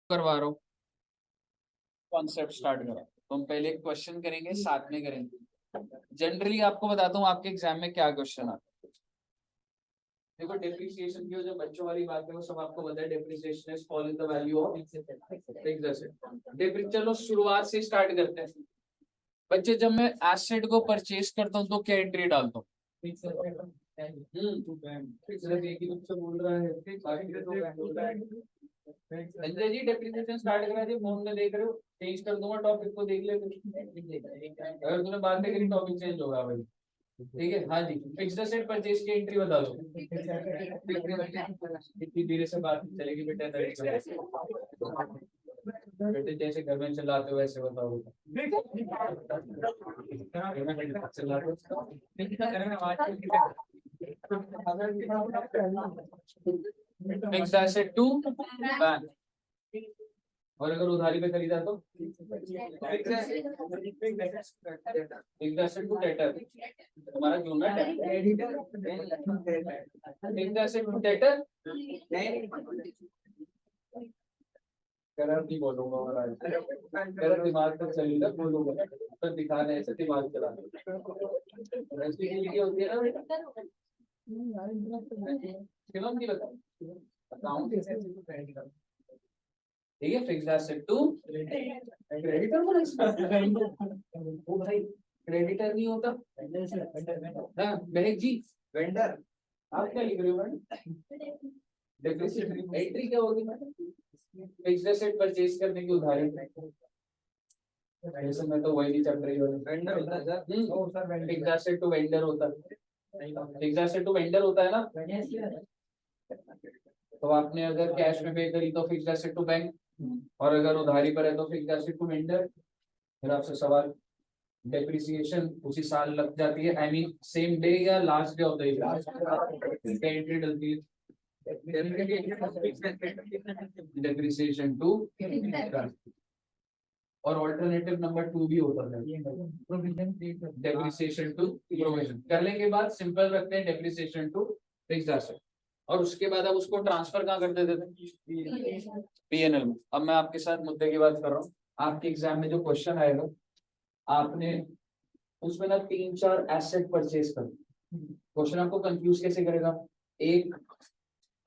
करवा रहा हूँ, कॉन्सेप्ट स्टार्ट करा। तो हम पहले एक क्वेश्चन करेंगे, साथ में करेंगे। जनरली आपको बताता हूँ आपके एग्जाम में क्या क्वेश्चन आता है। देखो डेप्रिसिएशन की जो बच्चों वाली बात है वो सब आपको पता है। Depreciation is fall in the value of fixed asset. चलो शुरुआत से स्टार्ट करते हैं। बच्चे, जब मैं एसेट को परचेज करता हूँ तो क्या एंट्री डालता हूँ? संजय जी डेप्रिसिएशन स्टार्ट करा दिए, फोन में देख रहे हो, चेंज कर दूंगा टॉपिक को, देख ले। अगर तूने बात नहीं करी टॉपिक चेंज होगा भाई, ठीक है। हाँ जी, फिक्स्ड एसेट परचेज की एंट्री बता दो। इतनी धीरे से बात चलेगी बेटा, बेटे जैसे घर में चलाते हो वैसे बताओ। फिक्स्ड एसेट टू बैंक, और अगर उधारी पे खरीदा तो फिक्स्ड एसेट टू डेटर, हमारा जूना फिक्स्ड एसेट टू डेटर। नहीं बोलूंगा और आज मेरा दिमाग तो चलेगा, बोलूंगा तो दिखाने ऐसे दिमाग चला होती है ना बेटा। शिवम की बताओ, ठीक है। फिक्स्ड एसेट टू क्रेडिटर बोला ओ भाई, क्रेडिटर नहीं होता। हाँ महक जी, वेंडर। आप क्या लिख रहे हो? डेप्रिसिएशन एंट्री क्या होगी? फिक्स्ड एसेट परचेज करने की उधारी। ऐसे में तो वही नहीं चल रही है। वेंडर होता है sir. Fixed asset to vendor होता है। फिक्स्ड एसेट टू वेंडर होता है ना। तो आपने अगर कैश में पे करी तो फिक्स्ड एसेट टू बैंक, और अगर उधारी पर है तो फिक्स्ड एसेट टू वेंडर। फिर आपसे सवाल, डेप्रिसिएशन उसी साल लग जाती है, आई मीन सेम डे या last day of the year entry डलती है। डेप्रिसिएशन टू, और ऑल्टरनेटिव नंबर 2 भी होता है, डेप्रिसिएशन टू प्रोविजन। करने के बाद सिंपल रखते हैं डेप्रिसिएशन टू फिक्स्ड एसेट, और उसके बाद अब उसको ट्रांसफर कहाँ कर देते थे? पीएनएल में। अब मैं आपके साथ मुद्दे की बात कर रहा हूँ। आपके एग्जाम में जो क्वेश्चन आएगा, आपने उसमें ना 3-4 एसेट परचेज कर। क्वेश्चन आपको कंफ्यूज कैसे करेगा? एक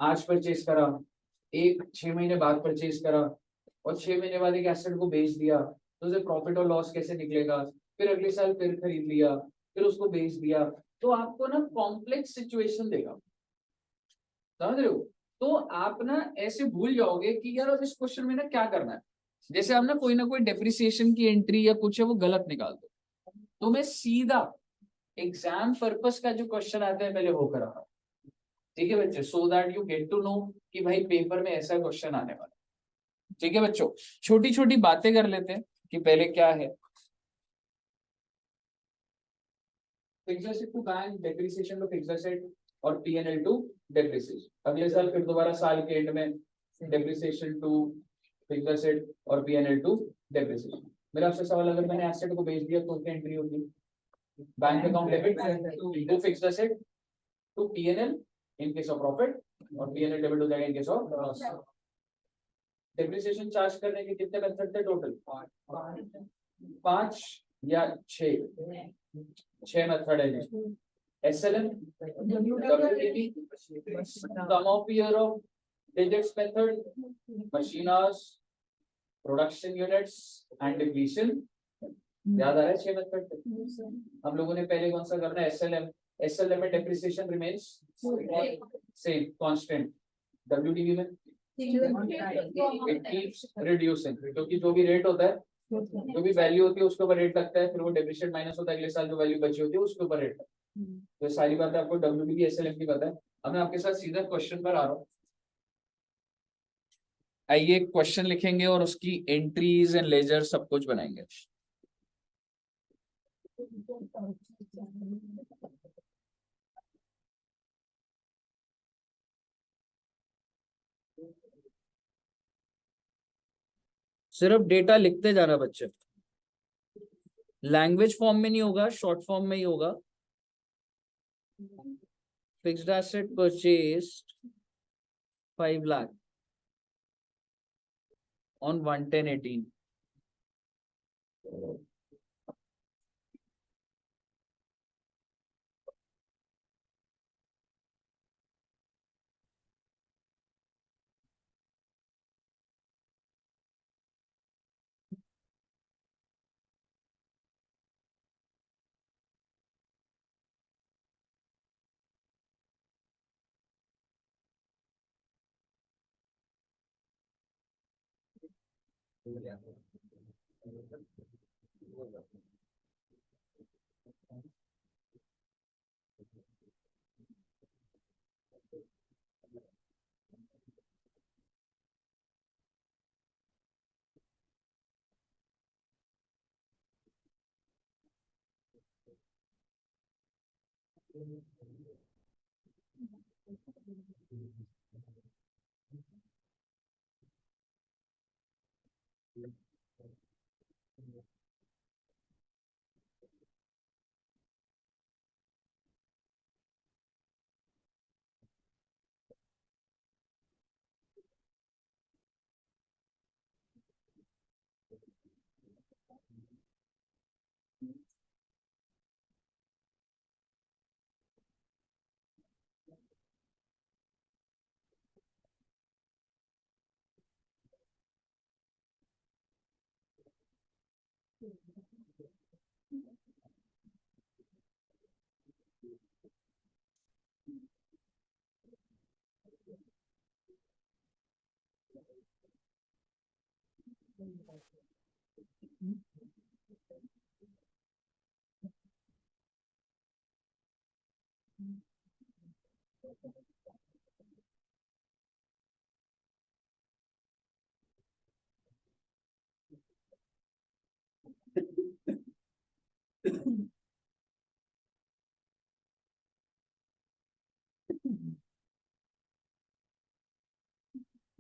आज परचेज करा, एक 6 महीने बाद परचेज करा, और 6 महीने बाद एक एसेट को बेच दिया, तो उसे प्रॉफिट और लॉस कैसे निकलेगा? फिर अगले साल फिर खरीद लिया, फिर उसको बेच दिया, तो आपको ना कॉम्प्लेक्स सिचुएशन देगा, समझ रहे हो? तो आप ना ऐसे भूल जाओगे कि यार अब इस क्वेश्चन में ना क्या करना है। जैसे आप ना कोई डेप्रिसिएशन की एंट्री या कुछ है वो गलत निकाल दो, तो मैं सीधा एग्जाम पर्पस का जो क्वेश्चन आता है पहले वो करा, ठीक है बच्चे, so that you get to know कि भाई पेपर में ऐसा क्वेश्चन आने वाला। ठीक है बच्चों, छोटी छोटी बातें कर लेते हैं कि पहले क्या है fixed asset to bank, depreciation to fixed asset, और पीएनएल टू डेप्रिसिएशन। अगले साल फिर दोबारा साल के एंड में डेप्रिसिएशन टू फिक्स्ड एसेट और पीएनएल टू डेप्रिसिएशन। मेरा आपसे सवाल, अगर मैंने एसेट को बेच दिया तो क्या एंट्री होगी? Bank account debit to fixed asset to PNL in case of profit, और पीएनएल डेबिट हो जाएगा in case of loss. Depreciation charge करने के कितने मेथड थे टोटल? 5 या 6 मेथड है। SLM, WDV, sum of year of digits method, machine hours, production units and depletion। याद आ रहा है 6 मेथड? हम लोगों ने पहले कौन सा करना है? SLM में depreciation remains same constant. WDV में it keeps reducing, क्योंकि जो भी रेट होता है, जो भी वैल्यू होती है उसके ऊपर रेट लगता है, फिर वो डेप्रिसिएट माइनस होता है, अगले साल जो वैल्यू बची होती है उसके ऊपर रेट लगता है। तो सारी बातें आपको WDV SLM की पता है। अब मैं आपके साथ सीधा क्वेश्चन पर आ रहा हूँ। आइए क्वेश्चन लिखेंगे और उसकी एंट्रीज एंड लेजर सब कुछ बनाएंगे। सिर्फ डेटा लिखते जाना बच्चे, लैंग्वेज फॉर्म में नहीं होगा, शॉर्ट फॉर्म में ही होगा। Fixed asset purchased 5 lakh, on 11018.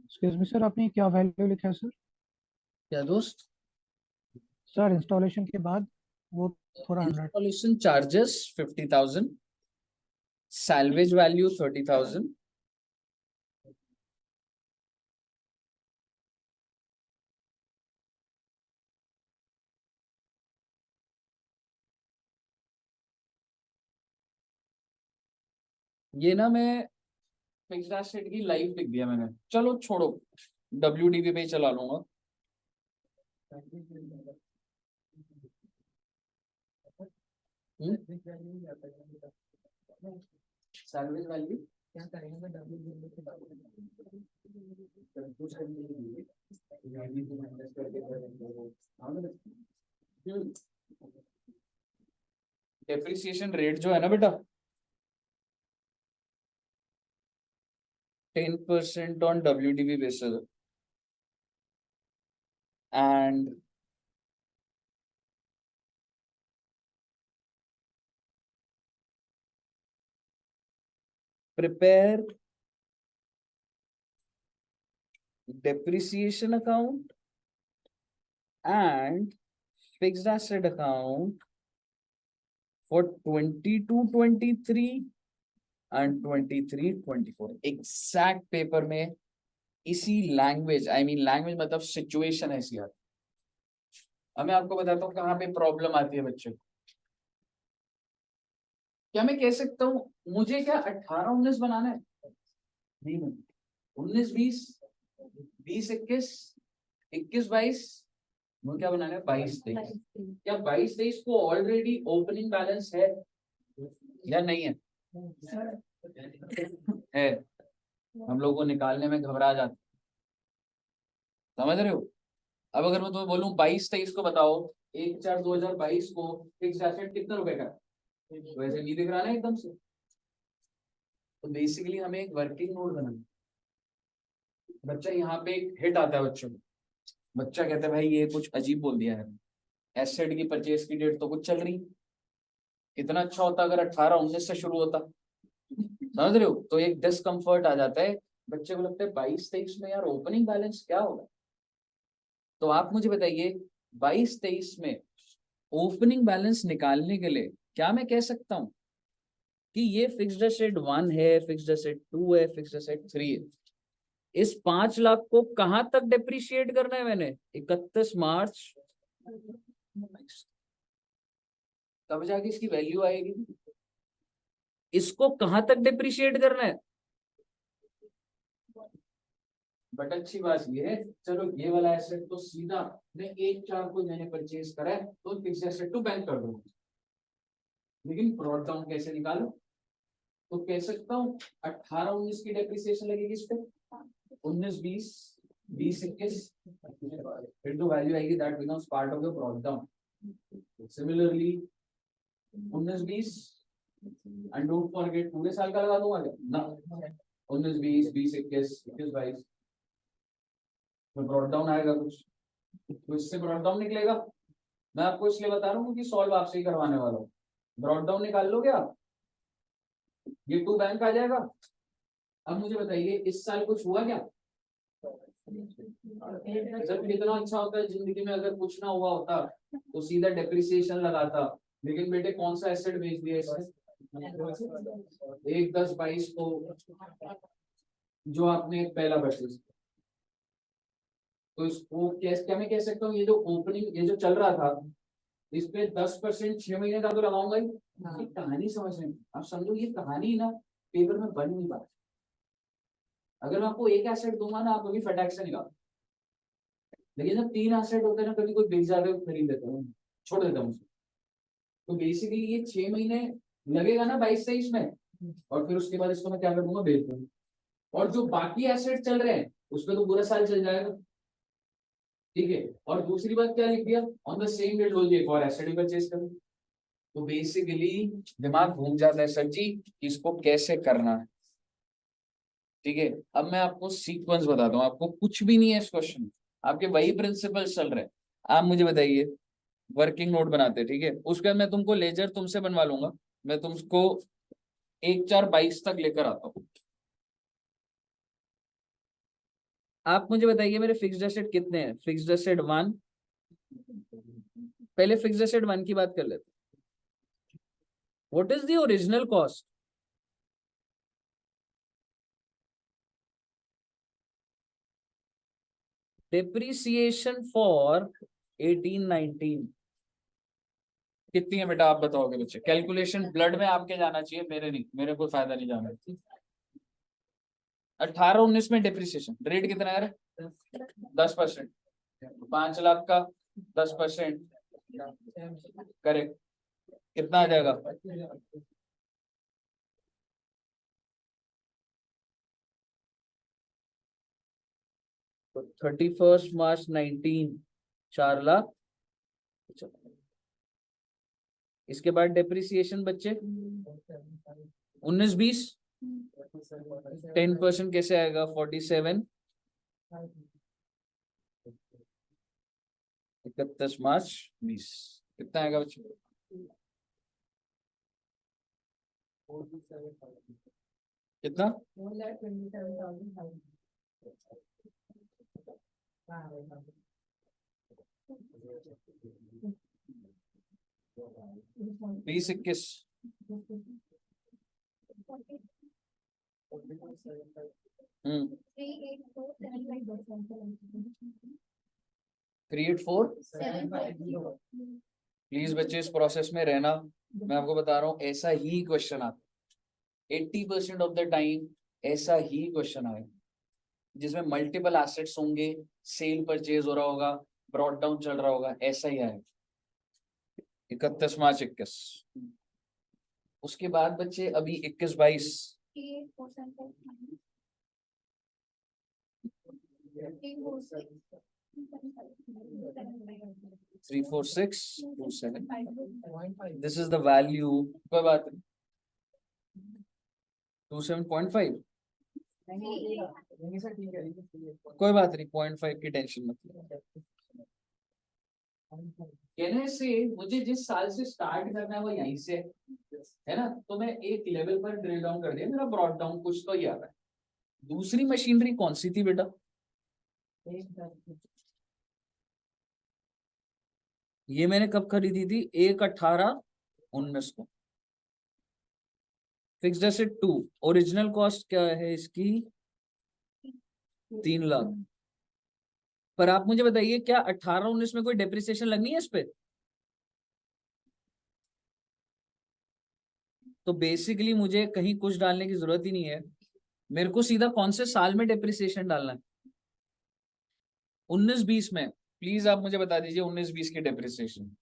Excuse me sir, आपने क्या वैल्यू लिखा है सर? क्या दोस्त? सर इंस्टॉलेशन के बाद वो थोड़ा 100। इंस्टॉलेशन चार्जेस 50,000, salvage value 30,000, ये ना मैं फिक्स्ड एसेट की लाइव लिख दिया मैंने, चलो छोड़ो, WDV पे ही चला लूंगा। सर्विस वैल्यू क्या करेंगे? डेप्रिसिएशन रेट जो है ना बेटा, 10% on WDV basis and prepare depreciation account and fixed asset account for 22-23 and 23-24 exact paper में इसी लैंग्वेज, आई मीन लैंग्वेज मतलब सिचुएशन ऐसी आती। अब मैं आपको बताता हूँ कहाँ पे प्रॉब्लम आती है बच्चे को। क्या मैं कह सकता हूँ मुझे क्या 18-19 बनाना है? नहीं, 19-20, 20-21, 21-22, मुझे क्या बनाना है? 22-23। क्या 22-23 को ऑलरेडी ओपनिंग बैलेंस है या नहीं है? है। हम लोग को निकालने में घबरा जाते, समझ रहे हो? अब अगर मैं तुम्हें बोलूं 22-23 को बताओ, 1/4/2022 को फिक्स्ड एसेट कितना रुपए का? वैसे नहीं दिख रहा ना एकदम से। तो बेसिकली हमें एक वर्किंग नोट बनाना। बच्चा यहाँ पे एक हिट आता है बच्चों को, बच्चा कहता है भाई ये कुछ अजीब बोल दिया है, एसेट की परचेज की डेट तो कुछ चल रही, इतना अच्छा होता अगर 18-19 से शुरू होता। समझ रहे हो? तो एक डिस्कम्फर्ट आ जाता है बच्चे को, लगता है 22-23 में यार ओपनिंग बैलेंस क्या होगा। तो आप मुझे बताइए 22-23 में ओपनिंग बैलेंस निकालने के लिए क्या मैं कह सकता हूँ कि ये फिक्स्ड एसेट 1 है, फिक्स्ड एसेट 2 है, फिक्स्ड एसेट 3 है? इस 5 लाख को कहां तक डेप्रिशिएट करना है मैंने? 31 मार्च तब जाके इसकी वैल्यू आएगी। इसको कहां तक डेप्रिशिएट करना है? बट अच्छी बात ये है, चलो ये वाला एसेट तो सीधा मैं 1/4 को मैंने परचेज करा है तो फिक्स एसेट टू बैंक कर दूंगा, लेकिन ब्रॉट डाउन कैसे निकालो? तो कह सकता हूँ 18-19 की डेप्रिसिएशन लगेगी इस पे, 19-20 20-21, फिर तो वैल्यू आएगी that becomes part of the brought down. Similarly 19-20 and don't forget पूरे साल का लगा दूंगा क्या ना, 19-20 20-21 21-22 में ब्रॉट डाउन आएगा कुछ, तो इससे ब्रॉट डाउन निकलेगा। मैं आपको इसलिए बता रहा हूँ कि सॉल्व आपसे ही करवाने वाला हूँ। ब्रॉट डाउन निकाल लोगे आप, ये टू बैंक आ जाएगा। अब मुझे बताइए इस साल कुछ हुआ क्या? जब कितना अच्छा होता है जिंदगी में, अगर कुछ ना हुआ होता तो सीधा डेप्रिसिएशन लगाता, लेकिन बेटे कौन सा एसेट बेच दिया इसने? 1 10 22 को, जो आपने पहला परचेज, तो इसको क्या मैं कह सकता हूँ, ये जो ओपनिंग ये जो चल रहा था इस पे 10% 6 महीने का तो लगाऊंगा ही। ये कहानी समझ रहे हैं आप, समझो ये कहानी ना पेपर में बन नहीं पाती। अगर मैं आपको एक एसेट दूंगा ना, आप अभी फटाक से निकालो, लेकिन जब 3 एसेट होते हैं ना, कभी कोई बिक जाता है खरीद लेता हूँ, छोड़ देता हूँ उसको। तो बेसिकली ये 6 महीने लगेगा ना 22-23 में, और फिर उसके बाद इसको मैं क्या कर दूंगा, बेच दूंगा। और जो बाकी एसेट चल रहे हैं उसमें तो पूरा साल चल जाएगा, ठीक है। और दूसरी बात क्या लिख दिया, ऑन द सेम डेट रोज एक और एसेट परचेज करो। तो बेसिकली दिमाग घूम जाता है सर जी, इसको कैसे करना है, ठीक है। अब मैं आपको सीक्वेंस बताता हूँ, आपको कुछ भी नहीं है इस क्वेश्चन, आपके वही प्रिंसिपल चल रहे हैं। आप मुझे बताइए, वर्किंग नोट बनाते हैं, ठीक है, उसके बाद मैं तुमको लेजर तुमसे बनवा लूंगा, मैं तुमको 1/4-22 तक लेकर आता हूँ। आप मुझे बताइए मेरे फिक्स्ड एसेट कितने हैं? फिक्स्ड एसेट 1, पहले फिक्स्ड एसेट 1 की बात कर लेते हैं। What is the original cost? Depreciation for 18-19 कितनी है बेटा, आप बताओगे बच्चे? कैलकुलेशन ब्लड में आपके जाना चाहिए, मेरे नहीं, मेरे कोई फायदा नहीं जाना। 18-19 में डेप्रिसिएशन रेट कितना है? 10%। 5 लाख का 10% करेक्ट, कितना आ जाएगा? 31 मार्च 19, 4 लाख। इसके बाद डेप्रिसिएशन बच्चे 19-20, 10% कैसे आएगा? 47, 31 मार्च 20, कितना आएगा बच्चे? कितना? 20-21, 384। प्लीज बच्चे इस प्रोसेस में रहना, मैं आपको बता रहा हूँ ऐसा ही क्वेश्चन आता, 80% ऑफ द टाइम ऐसा ही क्वेश्चन आएगा, जिसमें मल्टीपल एसेट्स होंगे, सेल परचेज हो रहा होगा, ब्रॉट डाउन चल रहा होगा, ऐसा ही आएगा। 31 मार्च 21, उसके बाद बच्चे अभी 21-22 34627, दिस इज द वैल्यू। कोई बात नहीं, 27.5, कोई बात नहीं, 0.5 की टेंशन मत लो। कहने से मुझे जिस साल से स्टार्ट करना है वो यहीं से है ना, तो मैं एक लेवल पर ड्रिल डाउन कर दिया, मेरा ब्रॉट डाउन कुछ तो ही आ रहा है। दूसरी मशीनरी कौन सी थी बेटा? ये मैंने कब खरीदी थी? 1/18-19 को। फिक्स्ड एसेट 2, ओरिजिनल कॉस्ट क्या है इसकी? 3 लाख। पर आप मुझे बताइए, क्या 18-19 में कोई डेप्रिसिएशन लगनी है इस पे? तो बेसिकली मुझे कहीं कुछ डालने की जरूरत ही नहीं है, मेरे को सीधा कौन से साल में डेप्रिसिएशन डालना है? 19-20 में। प्लीज आप मुझे बता दीजिए 19-20 की डेप्रिसिएशन।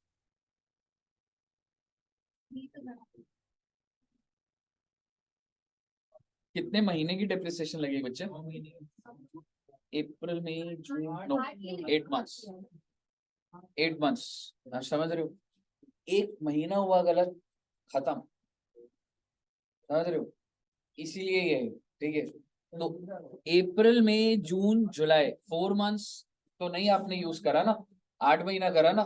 कितने महीने की डेप्रिसिएशन लगेगी बच्चे? अप्रैल मई जून, नो 8 मंथ्स। 8 मंथ्स, आप समझ रहे हो? 1 महीना हुआ गलत, खत्म। समझ रहे हो? इसीलिए ये है, ठीक है। तो अप्रैल मई जून जुलाई 4 मंथ्स तो नहीं आपने यूज करा ना, 8 महीना करा ना।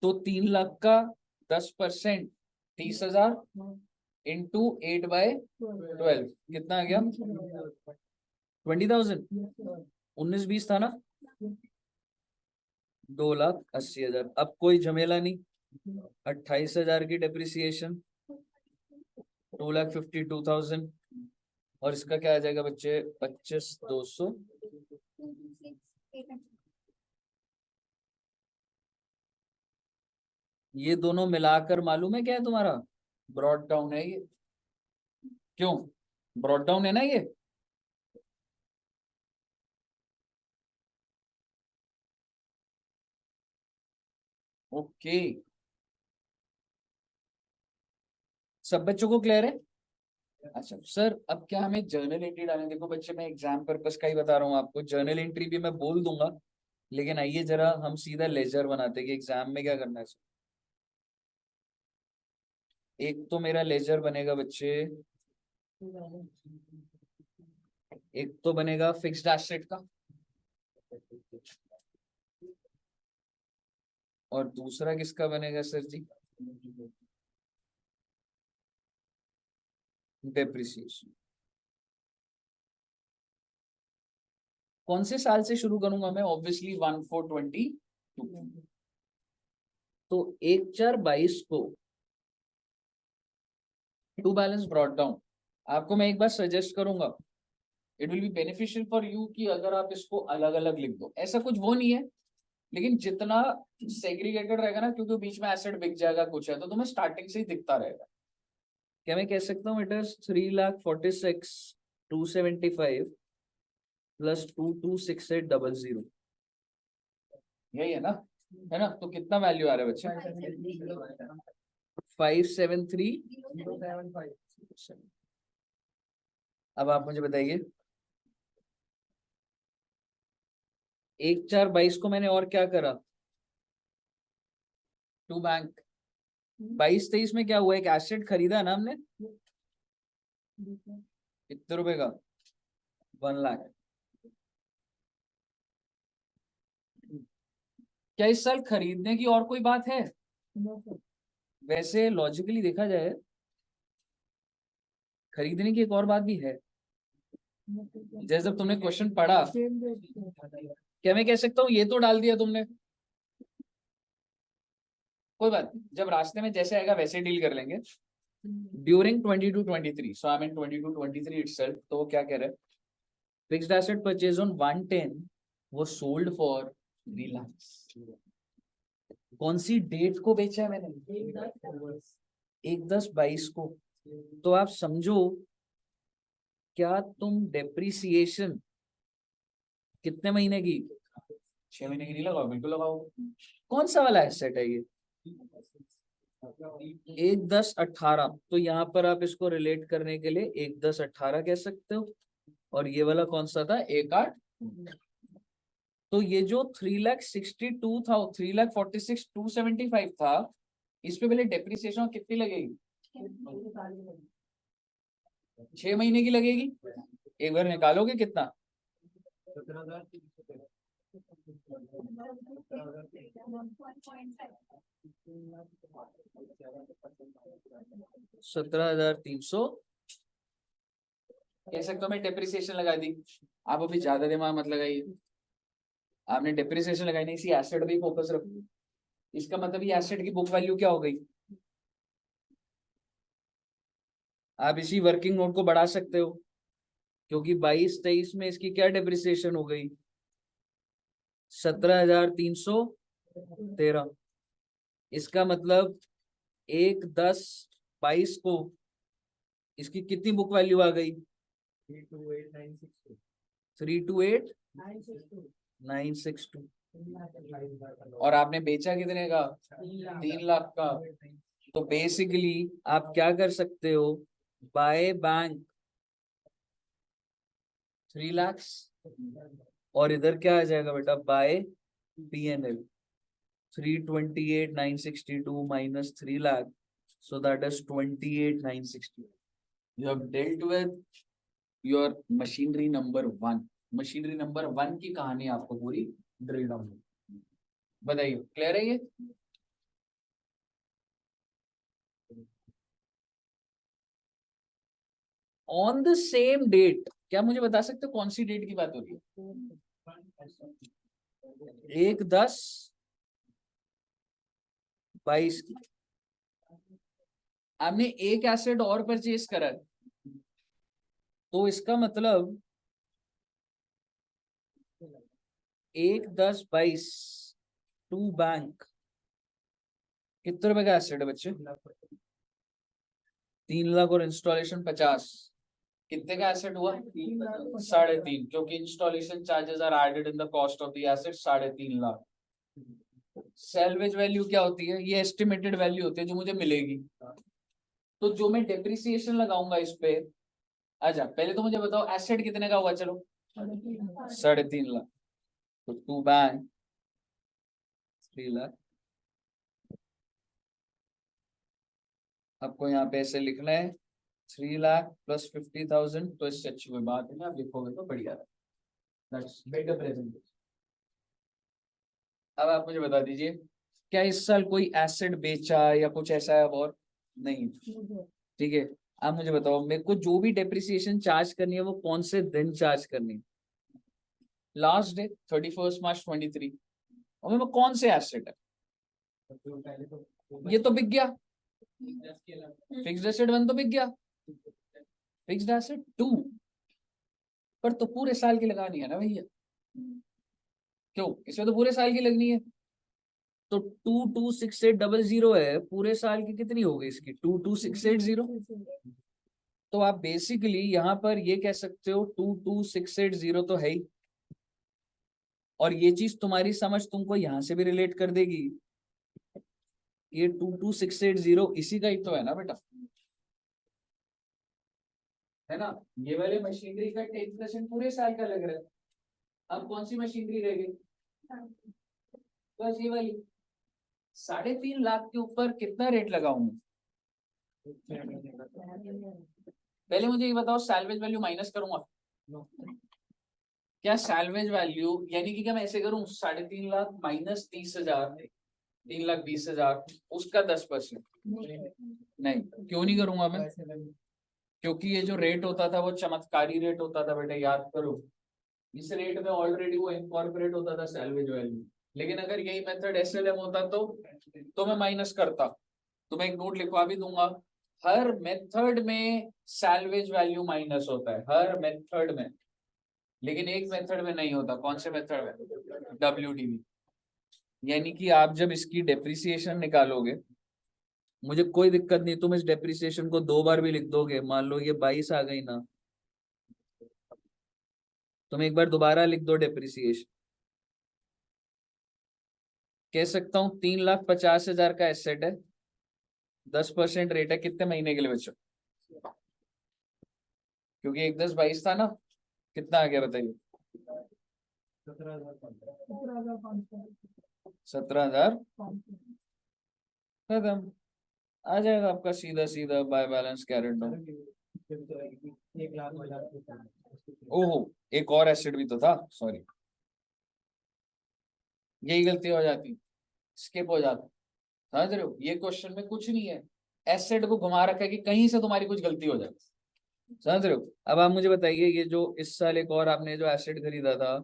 तो 3 लाख का 10% 30,000 इंटू 8/12 कितना आ गया? 20,000। 19-20 था ना, 2,80,000। अब कोई झमेला नहीं, 28,000 की डेप्रिसिएशन, 2,52,000। और इसका क्या आ जाएगा बच्चे? 25,200। ये दोनों मिलाकर मालूम है क्या है तुम्हारा? ब्रॉड डाउन है ये। क्यों ब्रॉड डाउन है ना ये? ओके, सब बच्चों को क्लियर है? अच्छा सर, अब क्या हमें जर्नल एंट्री डालनी? देखो बच्चे, मैं एग्जाम पर्पस का ही बता रहा हूँ आपको, जर्नल एंट्री भी मैं बोल दूंगा, लेकिन आइए जरा हम सीधा लेजर बनाते हैं कि एग्जाम में क्या करना है। एक तो मेरा लेजर बनेगा बच्चे, एक तो बनेगा फिक्स्ड एसेट का, और दूसरा किसका बनेगा सर जी? डेप्रिसिएशन। कौन से साल से शुरू करूंगा मैं? ऑब्वियसली 1/4/22। तो 1/4/22 को टू बैलेंस ब्रॉट डाउन, आपको मैं एक बार सजेस्ट करूंगा, it will be beneficial for you कि अगर आप इसको अलग अलग लिख दो। ऐसा कुछ वो नहीं है, लेकिन जितना सेग्रीगेटेड रहेगा ना, क्योंकि बीच में एसेट बिक जाएगा कुछ है, तो तुम्हें स्टार्टिंग से ही दिखता रहेगा। क्या मैं कह सकता हूँ इट इज 3,46,275 प्लस 226800, यही है ना? है ना? तो कितना वैल्यू आ रहा है बच्चे? 573। अब आप मुझे बताइए, 1/4/22 को मैंने और क्या करा? टू बैंक 22-23 में क्या हुआ? एक एसेट खरीदा ना हमने, कितने रुपए का? 1 लाख। क्या इस साल खरीदने की और कोई बात है? वैसे लॉजिकली देखा जाए, खरीदने की एक और बात भी है। जैसे जब तुमने क्वेश्चन पढ़ा, क्या मैं कह सकता हूँ ये तो डाल दिया तुमने, कोई बात नहीं, जब रास्ते में जैसे आएगा वैसे डील कर लेंगे। During 22-23, so I mean 22-23 itself, तो वो क्या कह रहे हैं? फिक्स्ड एसेट परचेज ऑन 110 वो सोल्ड फॉर 3 लाख। कौन सी डेट को बेचा है मैंने? 1/10/22 को। तो आप समझो, क्या तुम डेप्रिसिएशन कितने महीने की? 6 महीने की नहीं लगाओ? बिल्कुल लगाओ। कौन सा वाला एसेट है ये? 1/10/18। तो यहाँ पर आप इसको रिलेट करने के लिए 1/10/18 कह सकते हो, और ये वाला कौन सा था? 1/8। तो ये जो 3,62 था, 3,46,275 था, इस पे पहले डेप्रिसिएशन कितनी लगेगी? 6 महीने की लगेगी। एक बार निकालोगे कितना? 17,300 कह सकते हो। मैं डेप्रिसिएशन लगा दी, आप अभी ज्यादा दिमाग मत लगाइए। आपने डेप्रिसिएशन लगाई नहीं, इसी एसेट पे फोकस रखो। इसका मतलब ये एसेट की बुक वैल्यू क्या हो गई? आप इसी वर्किंग नोट को बढ़ा सकते हो, क्योंकि 22-23 में इसकी क्या डेप्रिसिएशन हो गई, 17,313। इसका मतलब 1/10/22 को इसकी कितनी बुक वैल्यू आ गई, 328,962। और आपने बेचा कितने का, 3 लाख का। तो बेसिकली आप क्या कर सकते हो, बाय बैंक 3 लाख, और इधर क्या आ जाएगा बेटा, bye PNL 328,962 minus 3 lakh, so that is 28,960. You have dealt with your machinery number 1. Machinery number 1 की कहानी आपको पूरी ड्रिल डाउन बताइए, क्लियर है ये? ऑन द सेम डेट, क्या मुझे बता सकते हो कौन सी डेट की बात हो रही है? 1/10/22 की। आपने एक एसेट और परचेज करा है, तो इसका मतलब 1/10/22 टू बैंक कितने रुपए का एसेट है बच्चे, 3 लाख और इंस्टॉलेशन 50, कितने का एसेट हुआ, 3.5, क्योंकि installation charges are added in the cost of the asset, 3.5 lakh. Salvage value क्या होती है, ये एस्टिमेटेड वैल्यू होती है जो मुझे मिलेगी। तो जो मैं डेप्रिसिएशन लगाऊंगा इस पे, अच्छा पहले तो मुझे बताओ एसेट कितने का हुआ, चलो 3.5 लाख, तो टू बैंक 3 लाख। आपको यहाँ पे ऐसे लिखना है 3 लाख प्लस 50,000, तो इससे अच्छी कोई बात नहीं, आप लिखोगे तो बढ़िया है। That's better presentation. अब आप मुझे बता दीजिए, क्या इस साल कोई एसेट बेचा या कुछ ऐसा है और नहीं, ठीक है। आप मुझे बताओ, मेरे को जो भी डेप्रिसिएशन चार्ज करनी है वो कौन से दिन चार्ज करनी है, लास्ट डे 31 मार्च 23, और मेरे को कौन से एसेट है, ये तो बिक गया, फिक्स्ड एसेट 1 तो बिक गया, फिक्स्ड एसेट 2 पर तो पूरे साल की लगानी है ना भैया, क्यों, इसमें तो पूरे साल की लगनी है। तो 226800 है, पूरे साल की कितनी हो गई इसकी, 22680। तो आप बेसिकली यहाँ पर ये कह सकते हो 22680 तो है ही, और ये चीज तुम्हारी समझ तुमको यहाँ से भी रिलेट कर देगी, ये 22680 इसी का ही तो है ना बेटा, है ना। ये वाले मशीनरी का 10% पूरे साल का लग रहा है। अब कौन सी मशीनरी रह गई, बस ये वाली। 3.5 लाख के ऊपर कितना रेट लगाऊंगा, पहले मुझे ये बताओ, सैल्वेज वैल्यू माइनस करूंगा, क्या सैल्वेज वैल्यू, यानी कि क्या मैं ऐसे करूं 3.5 लाख माइनस 30,000, 3,20,000, उसका 10%, नहीं, क्यों नहीं करूंगा मैं, क्योंकि ये जो रेट होता था वो चमत्कारी रेट होता था बेटा, याद करो, इस रेट में ऑलरेडी वो इनकॉर्पोरेट होता था सैल्वेज वैल्यू। लेकिन अगर यही मेथड SLM होता तो मैं माइनस करता। तो मैं एक नोट लिखवा भी दूंगा, हर मेथड में सैल्वेज वैल्यू माइनस होता है, हर मेथड में, लेकिन एक मेथड में नहीं होता। कौन से मेथड में, WDV। यानी कि आप जब इसकी डेप्रिसिएशन निकालोगे, मुझे कोई दिक्कत नहीं, तुम इस डेप्रिसिएशन को 2 बार भी लिख दोगे, मान लो ये 22 आ गई ना, तुम एक बार दोबारा लिख दो डेप्रिसिएशन, कह सकता हूं 3,50,000 का एसेट है, 10% रेट है, कितने महीने के लिए बच्चों, क्योंकि 1/10/22 था ना, कितना आ गया बताइए, 17,000, खत्म, आ जाएगा आपका सीधा सीधा बाय बैलेंस कैरेट डाउन। ओहो, एक और एसेट भी तो था, सॉरी, यही गलती हो जाती, स्किप हो जाता, समझ रहे हो, ये क्वेश्चन में कुछ नहीं है, एसेट को घुमा रखा है कि कहीं से तुम्हारी कुछ गलती हो जाए, समझ रहे हो। अब आप मुझे बताइए, ये जो इस साल एक और आपने जो एसेट खरीदा था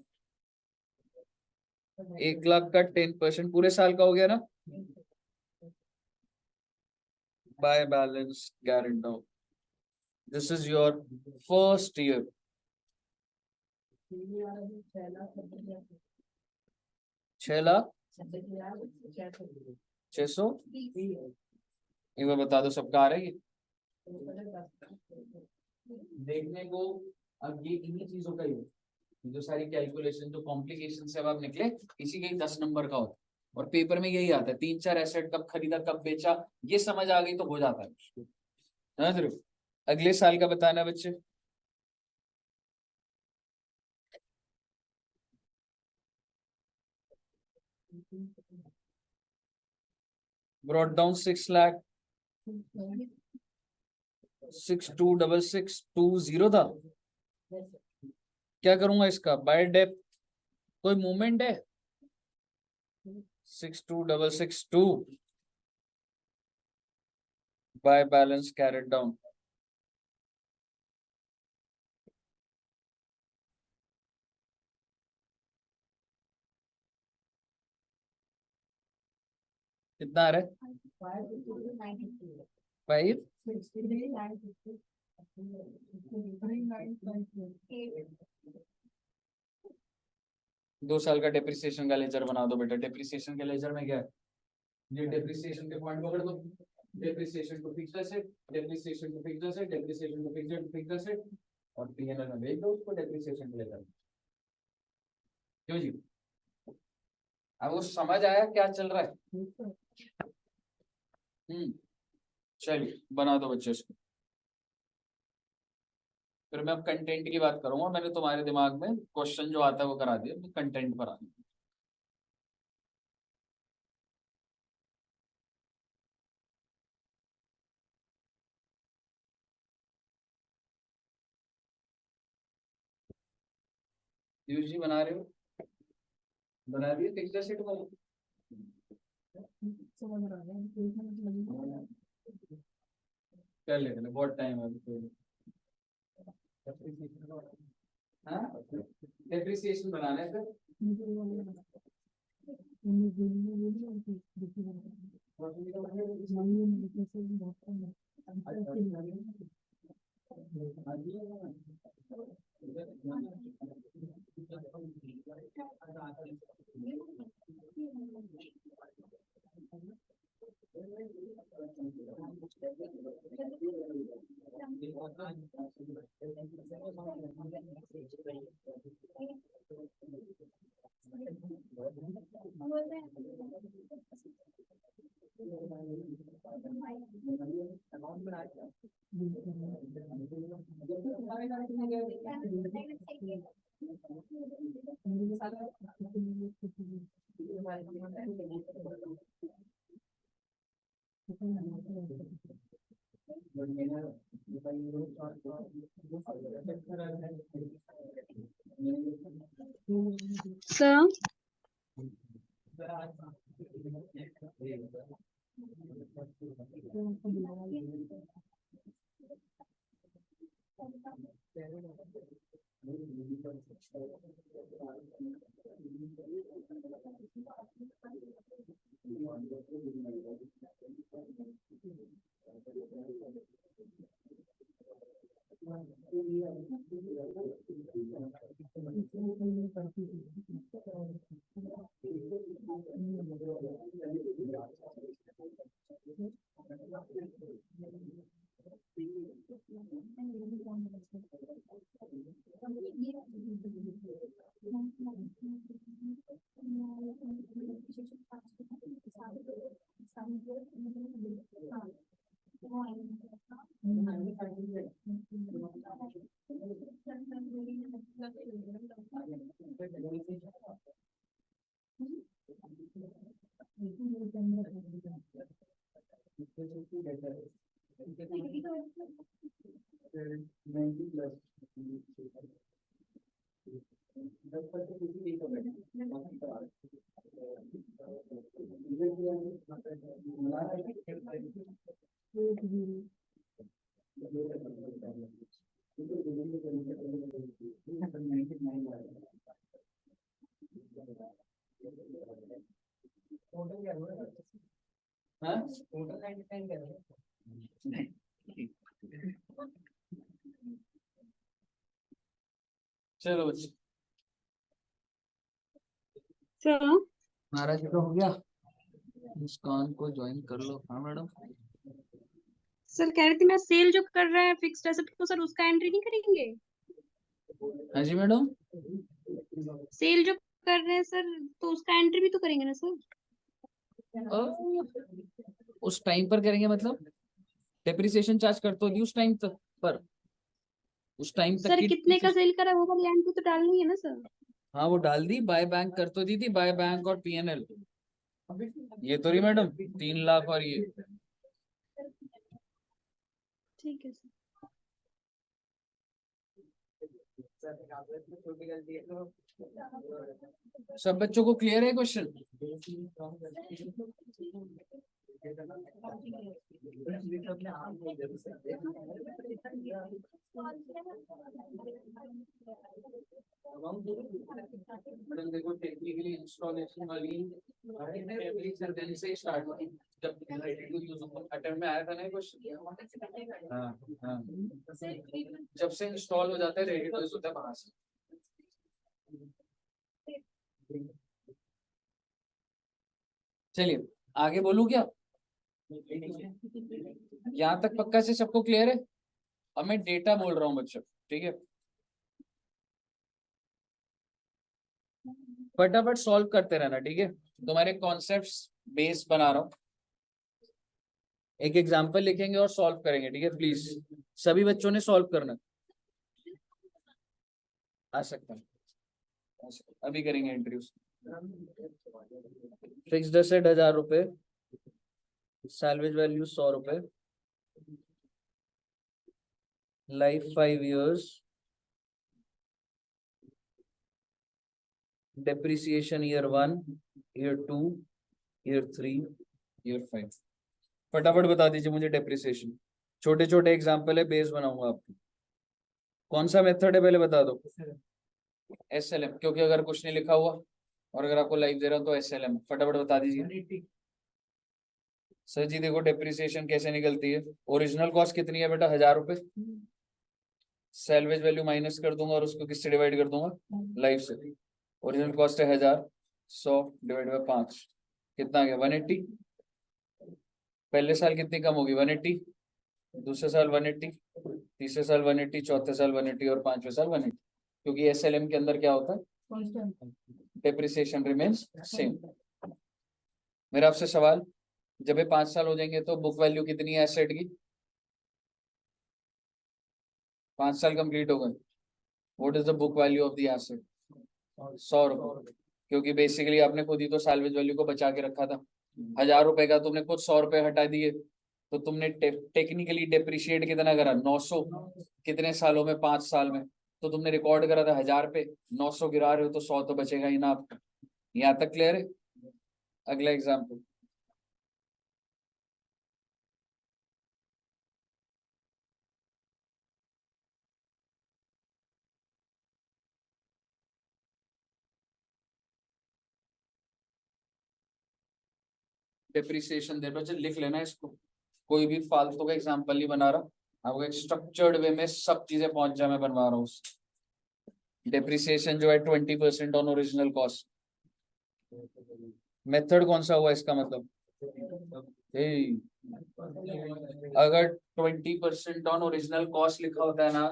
1 लाख का 10% पूरे साल का हो गया ना, by balance guarantee, this is your first year, ₹6,06,600 एक बार बता दो सबका आ रहा है ये देखने को। अब ये इन्हीं चीजों का ही है, जो सारी कैलकुलेशन जो कॉम्प्लिकेशन से अब आप निकले, इसी के ही 10 नंबर का होता है। और पेपर में यही आता है, 3-4 एसेट कब खरीदा कब बेचा, ये समझ आ गई तो हो जाता है। समझ रहे हो? अगले साल का बताना बच्चे। ब्रॉट डाउन 6 लाख 626620 था। क्या करूंगा इसका? बाय डेप कोई मूवमेंट है? 62662 बाय बैलेंस कैरेट डाउन। कितना आ रहा है? 5 2 साल का डेप्रिसिएशन का लेजर बना दो बेटा। डेप्रिसिएशन के लेजर में क्या है? ये डेप्रिसिएशन के पॉइंट पकड़ दो। Depreciation to fixed asset, depreciation to fixed asset, depreciation to fixed asset, और पीएनएल में भेज दो उसको डेप्रिसिएशन के लेजर। क्यों जी? अब वो समझ आया क्या चल रहा है? चलिए बना दो बच्चे इसको। फिर मैं अब कंटेंट की बात करूंगा। मैंने तुम्हारे दिमाग में क्वेश्चन जो आता है वो करा दिया, कंटेंट पर आना। पीयूष जी बना रहे हो? बना दिए फिक्स्ड एसेट वाला? कर लेते हैं, बहुत टाइम है अभी। हाँ डेप्रिसिएशन बनाना है सर। Sir, चलो बच्चे सर महाराज जी का हो गया, मुस्कान को ज्वाइन कर लो। हाँ मैडम। सर कह रही थी मैं, सेल जो कर रहे हैं फिक्स्ड एसेट को, सर उसका एंट्री नहीं करेंगे? हाँ जी मैडम। सेल जो कर रहे हैं सर, तो उसका एंट्री भी तो करेंगे ना सर? उस टाइम पर करेंगे मतलब डेप्रिसिएशन चार्ज कर तो दी उस टाइम तक पर, उस टाइम तक सर की कितने का सेल करा वो वाली एंट्री तो डालनी है ना सर? हाँ वो डाल दी, बाय बैंक कर तो दी थी, बाय बैंक और पीएनएल। ये तो रही मैडम 3 लाख और ये। ठीक है सर। सब बच्चों को क्लियर है क्वेश्चन? मैडम देखो टेक्निकली इंस्टॉलेशन वाली सेंटेंस से स्टार्ट हुई, जब अटेम्प्ट में आया था ना क्वेश्चन। हाँ हाँ, जब से इंस्टॉल हो जाता है रेडी टू यूज होता है वहां से। चलिए आगे बोलूं क्या? यहाँ तक पक्का से सबको क्लियर है? अब मैं डेटा बोल रहा हूँ बच्चों, ठीक है? फटाफट सॉल्व करते रहना, ठीक है? तुम्हारे कॉन्सेप्ट्स बेस बना रहा हूँ, एक एग्जांपल लिखेंगे और सॉल्व करेंगे, ठीक है? प्लीज सभी बच्चों ने सॉल्व करना। आ सकता है, अभी करेंगे इंट्रोड्यूस। फिक्स्ड एसेट 1000 रुपए, सैलवेज वैल्यू 100 रुपए, life 5 years, depreciation year 1, year 2, year 3, year 5। फटाफट बता दीजिए मुझे डेप्रिसिएशन। छोटे छोटे एग्जांपल है, बेस बनाऊंगा आपको। कौन सा मेथड है पहले बता दो? एसएलएम, क्योंकि अगर कुछ नहीं लिखा हुआ और अगर आपको लाइव दे रहा हूं तो एसएलएम। फटाफट बता दीजिए। सर जी देखो डेप्रिसिएशन कैसे निकलती है, ओरिजिनल कॉस्ट कितनी है बेटा? 1000 रुपए, सैलवेज वैल्यू माइनस कर दूंगा और उसको किससे डिवाइड कर दूंगा? लाइफ से। ओरिजिनल कॉस्ट है 1000, 100 डिवाइड बाय 5 कितना आ गया? 180। पहले साल कितनी कम होगी? 180, दूसरे साल 180, तीसरे साल 180, चौथे साल 180 और पांचवें साल 180, क्योंकि एसएलएम के अंदर क्या होता है? Depreciation remains same. मेरा आपसे सवाल, जब ये 5 साल हो जाएंगे तो बुक वैल्यू कितनी है एसेट की? 5 साल कंप्लीट हो गए, what is the book value of the asset? 100 रुपए, क्योंकि बेसिकली आपने खुद ही तो सैलवेज वैल्यू को बचा के रखा था। 1000 रुपए का तुमने खुद 100 रुपए हटा दिए, तो तुमने टेक्निकली डेप्रिशिएट कितना करा? 900। कितने सालों में? 5 साल में। तो तुमने रिकॉर्ड करा था 1000 पे, 900 गिरा रहे हो तो 100 तो बचेगा ही ना आपका। यहाँ तक क्लियर है? अगला एग्जाम्पल, डेप्रिसिएशन दे रहा, लिख लेना इसको, कोई भी फालतू का एग्जाम्पल नहीं बना रहा, आपको एक स्ट्रक्चर्ड वे में सब चीजें पहुंच जाए मैं बनवा रहा हूँ। डेप्रिसिएशन जो है 20% ऑन ओरिजिनल कॉस्ट। मेथड कौन सा हुआ इसका मतलब? अगर 20% ऑन ओरिजिनल कॉस्ट लिखा होता है ना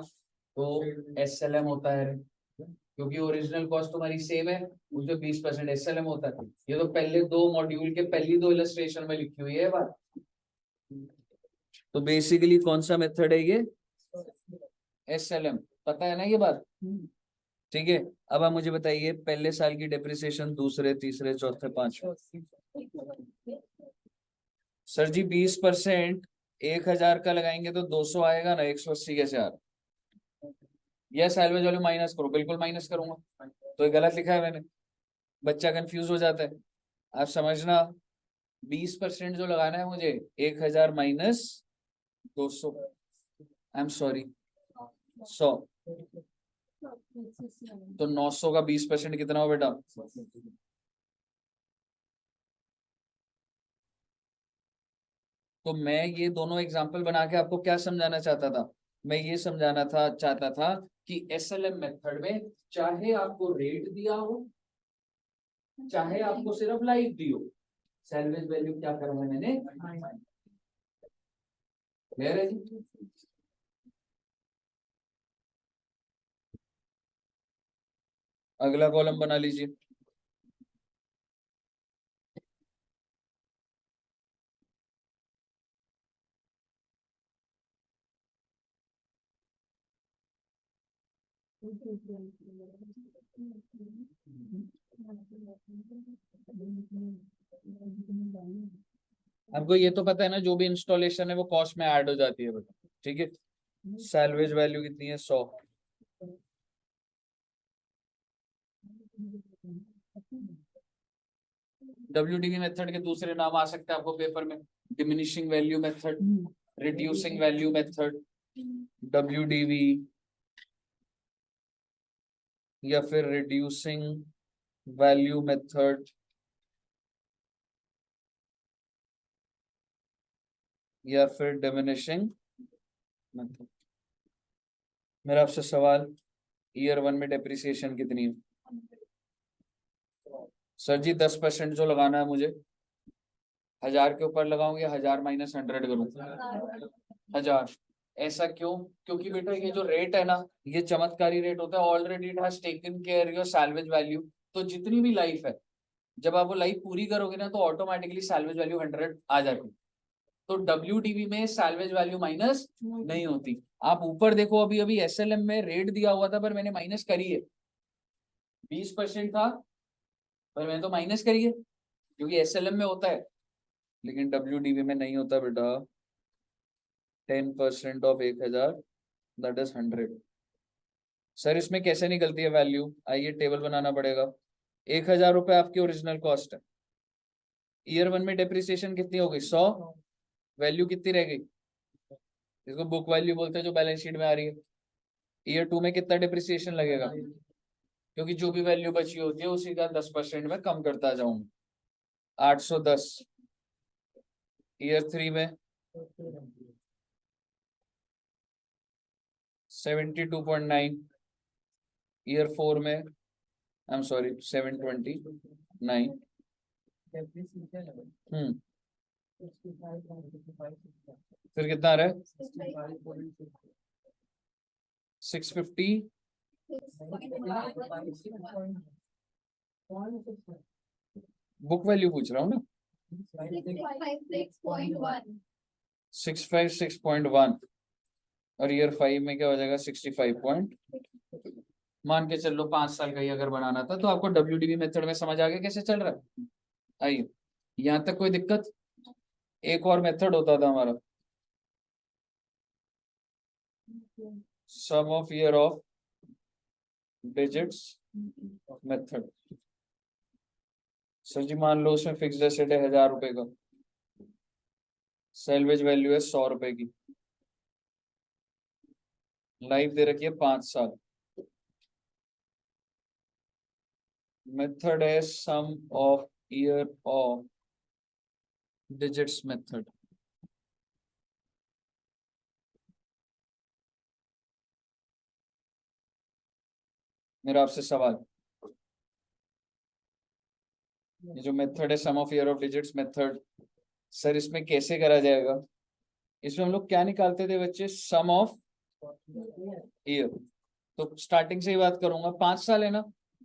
तो एसएलएम होता है, क्योंकि ओरिजिनल कॉस्ट तुम्हारी सेम है, उसमें 20% एसएलएम होता है। ये तो पहले 2 मॉड्यूल के पहली 2 इलस्ट्रेशन में लिखी हुई है बात। तो बेसिकली कौन सा मेथड है ये? एसएलएम, पता है ना ये बात? ठीक है, अब आप मुझे बताइए पहले साल की डेप्रिसिएशन, दूसरे, तीसरे, चौथे, पांचवे। सर जी 20% 1000 का लगाएंगे तो 200 आएगा ना, 180 कैसे आ रहा? यह सैलवेज वैल्यू माइनस करो, बिल्कुल माइनस करूंगा, तो ये गलत लिखा है मैंने, बच्चा कंफ्यूज हो जाता है। आप समझना 20% जो लगाना है मुझे, 1000 माइनस 200, आई एम सॉरी 100, तो 900 का 20% कितना हो बेटा? तो मैं ये दोनों एग्जांपल बना के आपको क्या समझाना चाहता था? मैं ये समझाना चाहता था कि एसएलएम मेथड में चाहे आपको रेट दिया हो चाहे आपको सिर्फ लाइफ दी हो, सैलवेज वैल्यू क्या करा है मैंने, क्लियर है जी। अगला कॉलम बना लीजिए। आपको ये तो पता है ना, जो भी इंस्टॉलेशन है वो कॉस्ट में ऐड हो जाती है बेटा, ठीक है। सैलवेज वैल्यू कितनी है, 100। WDV मेथड के दूसरे नाम आ सकते हैं आपको पेपर में, diminishing value method, reducing value method, WDV, या फिर रिड्यूसिंग वैल्यू मेथड, या फिर डिमिनिशिंग मेथड। मेरा आपसे सवाल, ईयर 1 में डेप्रिसिएशन कितनी है? सर जी 10% जो लगाना है मुझे, 1000 के ऊपर लगाऊं या 1000 माइनस 100 करूं? 1000। ऐसा क्यों? क्योंकि बेटा ये जो रेट है ना, ये चमत्कारी रेट होता है, already it has taken care your salvage value. तो जितनी भी लाइफ है, जब आप वो लाइफ पूरी करोगे ना, तो ऑटोमेटिकली सैल्वेज वैल्यू 100 आ जाएगी। तो WDV में सैल्वेज वैल्यू माइनस नहीं होती। आप ऊपर देखो, अभी अभी SLM में रेट दिया हुआ था, पर मैंने माइनस करी है। 20% था, पर मैंने तो माइनस करी है, क्योंकि SLM में होता है, लेकिन WDV में नहीं होता बेटा। 10% ऑफ 1000, दैट इज 100। सर इसमें कैसे निकलती है वैल्यू? आइए टेबल बनाना पड़ेगा। 1000 रुपए आपकी ओरिजिनल कॉस्ट है। ईयर 1 में डेप्रिसिएशन कितनी हो गई? 100। वैल्यू कितनी रह गई? इसको बुक वैल्यू बोलते हैं, जो बैलेंस शीट में आ रही है। ईयर 2 में कितना डिप्रिसिएशन लगेगा? क्योंकि जो भी वैल्यू बची होती है उसी का 10% में कम करता जाऊंगा, 810। ईयर 3 में 72.9। ईयर 4 में, आई एम सॉरी, 729। फिर कितना आ रहा है? 650। बुक वैल्यू पूछ रहा हूँ ना, 656.1। और ईयर 5 में क्या हो जाएगा? 65 मान के चल लो 5 साल का ही अगर बनाना था, तो आपको WDV मेथड में समझ आ गया कैसे चल रहा है? आइए, यहाँ तक कोई दिक्कत? एक और मेथड होता था हमारा, sum of year of digits method. Sir ji मान लो उसमें फिक्स्ड एसेट है 1000 रुपए का, सैलवेज वैल्यू है 100 रुपए की, लाइफ दे रखी है 5 साल। मेथड है sum of year of digits method. मेरा आपसे सवाल, ये जो मेथड है sum of year of digits method, sir इसमें कैसे करा जाएगा? इसमें हम लोग क्या निकालते थे बच्चे? सम ऑफ ईयर। तो स्टार्टिंग से ही बात करूंगा, 5 साल है ना,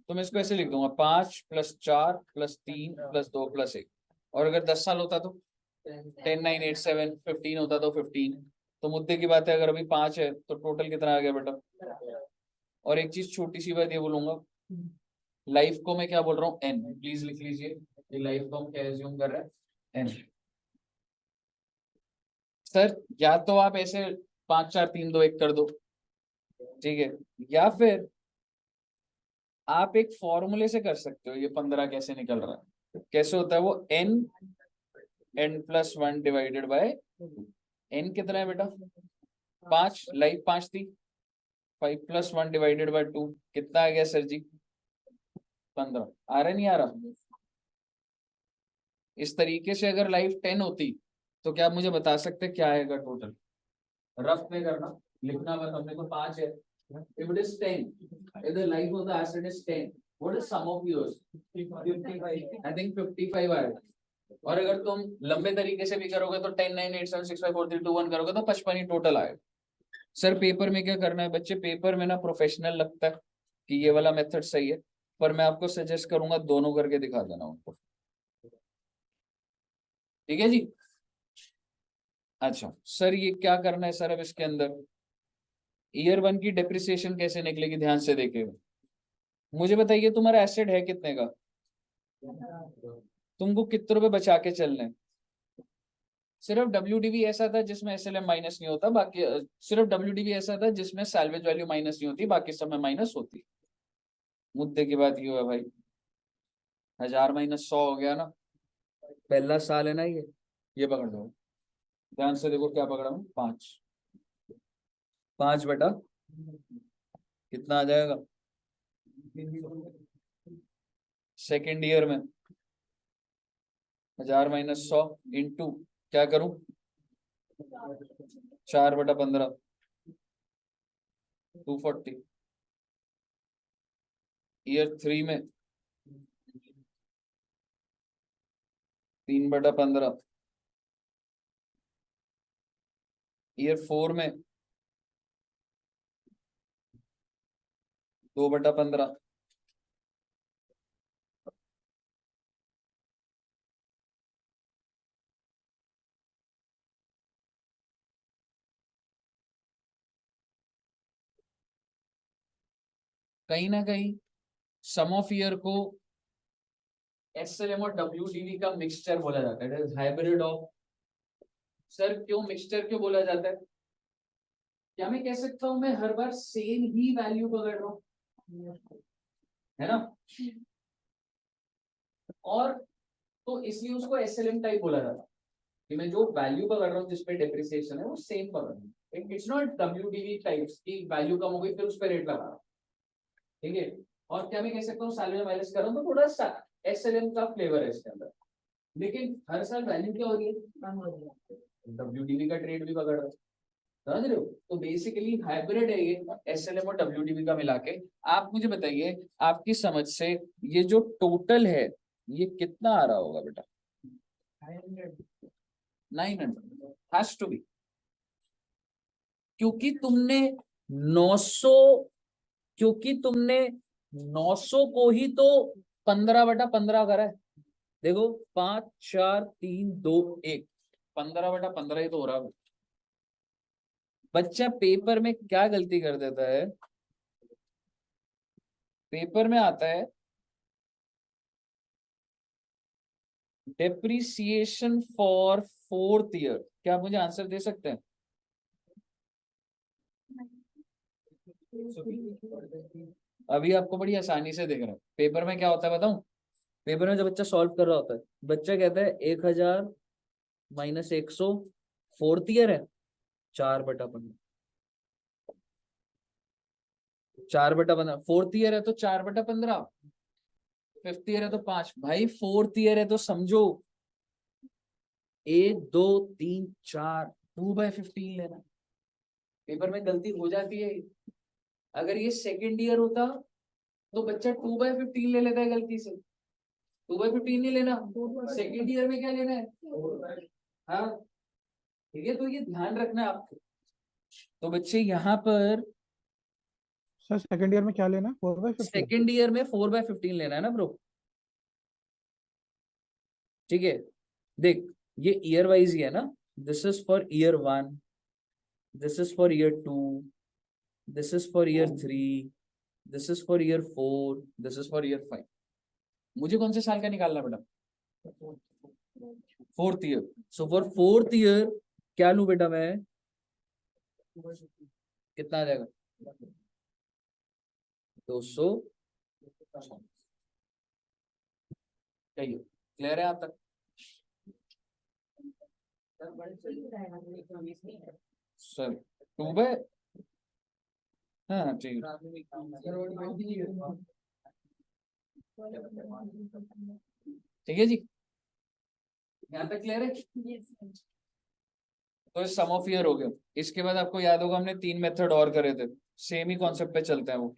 तो मैं इसको ऐसे लिख दूंगा, 5 + 4 + 3 + 2 + 1। और अगर 10 साल होता तो 10 9 8 7, 15 होता तो 15। तो मुद्दे की बात है, अगर अभी 5 है तो टोटल कितना आ गया बेटा? और एक चीज छोटी सी बात ये बोलूंगा, लाइफ को मैं क्या बोल रहा हूँ? n। प्लीज लिख लीजिए, लाइफ को हम क्या एज्यूम कर रहे हैं? n। सर या तो आप ऐसे 5 4 3 2 1 कर दो, ठीक है, या फिर आप एक फॉर्मूले से कर सकते हो। ये 15 कैसे निकल रहा है? कैसे होता है वो? n+1 divided by n। कितना है बेटा? 5। लाइफ 5 थी, 5 + 1 डिवाइडेड बाय 2 कितना आ गया सर जी? 15। आ रहा नहीं आ रहा? इस तरीके से अगर लाइफ 10 होती तो क्या आप मुझे बता सकते क्या आएगा टोटल? रफ में करना, लिखना मत, हमने तो 5 है, if it is 10, if the life of the asset is 10, what is sum of yours? 55 I think 55 आएगा। और अगर तुम लंबे तरीके से भी करोगे तो 10 9 8 7 6 5 4 3 2 1 करोगे तो 55 ही टोटल आएगा। सर पेपर में क्या करना है बच्चे? पेपर में ना प्रोफेशनल लगता है कि ये वाला मेथड सही है, पर मैं आपको सजेस्ट करूंगा दोनों करके दिखा देना उनको। ठीक है जी। अच्छा सर ये क्या करना है सर अब इसके अंदर? ईयर 1 की डेप्रिसिएशन कैसे निकलेगी ध्यान से देखिएगा। मुझे बताइए तुम्हारा एसेट है कितने का? तुमको कितने रुपए बचा के चलने हैं? सिर्फ WDV ऐसा था जिसमें SLM माइनस नहीं होता, बाकी सिर्फ WDV ऐसा था जिसमें सैल्वेज वैल्यू माइनस नहीं होती, बाकी सब में माइनस होती। मुद्दे की बात ये है भाई, 1000 माइनस 100 हो गया ना, पहला साल है ना ये पकड़ दो। ध्यान से देखो क्या पकड़ा हूँ, 5 बटा कितना आ जाएगा सेकेंड ईयर में? 1000 माइनस 100 इंटू क्या करूं, 4 बटा 15 240। ईयर 3 में 3 बटा 15। ईयर 4 में 2 बटा 15। कहीं ना कहीं सम ऑफ ईयर को SLM और WDV का मिक्सचर बोला जाता है, हाइब्रिड ऑफ। सर क्यों मिक्सचर क्यों बोला जाता है? क्या मैं कह सकता हूं मैं हर बार सेम ही वैल्यू पकड़ रहा हूं, है ना? और तो इसलिए उसको SLM टाइप बोला जाता है कि मैं जो वैल्यू पकड़ रहा हूँ जिसपे डेप्रिसिएशन है वो सेम पकड़ रहा हूँ। इट्स नॉट WDV टाइप्स की वैल्यू कम हो गई फिर उस पर रेट लगा रहा हूं, ठीक है? और क्या मैं कह सकता हूँ सैलरी माइनस कर रहा हूँ तो थोड़ा सा SLM का फ्लेवर है इसके अंदर, लेकिन हर साल वैल्यू क्या हो रही है? WDV का ट्रेड भी पकड़ रहा है, समझ रहे हो? तो बेसिकली हाइब्रिड है ये SLM और WDV का मिला के। आप मुझे बताइए आपकी समझ से ये जो टोटल है ये कितना आ रहा होगा बेटा? 900 हैज टू बी, क्योंकि तुमने 900 को ही तो 15 बटा 15 करा है। देखो 5 4 3 2 1 15 बटा 15 ही तो हो रहा है। बच्चा पेपर में क्या गलती कर देता है, पेपर में आता है डेप्रिसिएशन फॉर 4th ईयर। क्या आप मुझे आंसर दे सकते हैं? अभी आपको बड़ी आसानी से देख रहा हूं, पेपर में क्या होता है बताऊं? पेपर में जब बच्चा सॉल्व कर रहा होता है, बच्चा कहता है 1000 माइनस 100 4th ईयर है, 4 बटा 15। 4 बटा 15 4th ईयर है तो 4 बटा 15, 5th ईयर है तो 5। भाई 4th ईयर है तो समझो 1 2 3 4 2/15 लेना। पेपर में गलती हो जाती है। अगर ये सेकेंड ईयर होता तो बच्चा 2/15 ले लेता है गलती से, 2/15 नहीं लेना, सेकेंड ईयर में क्या लेना है? हाँ ठीक है, तो ये ध्यान रखना है आपको। तो बच्चे यहाँ पर सर सेकंड ईयर में क्या लेना है? 4/15? सेकेंड ईयर में 4/15 लेना है ना ब्रो, ठीक है? देख ये ईयर वाइज ही है ना, this is for year 1, this is for year 2, this is for year 3, this is for year 4, this is for year 5। मुझे कौन से साल का निकालना बेटा? 4th year. So for 4th year क्या लूं बेटा मैं? कितना आ जाएगा? 200। क्लियर है आप तक? सर 2 हाँ ठीक ठीक है जी, यहाँ तक क्लियर है? तो सम ऑफ ईयर हो गया। इसके बाद आपको याद होगा हमने 3 मेथड और करे थे, सेम ही कॉन्सेप्ट पे चलते हैं वो।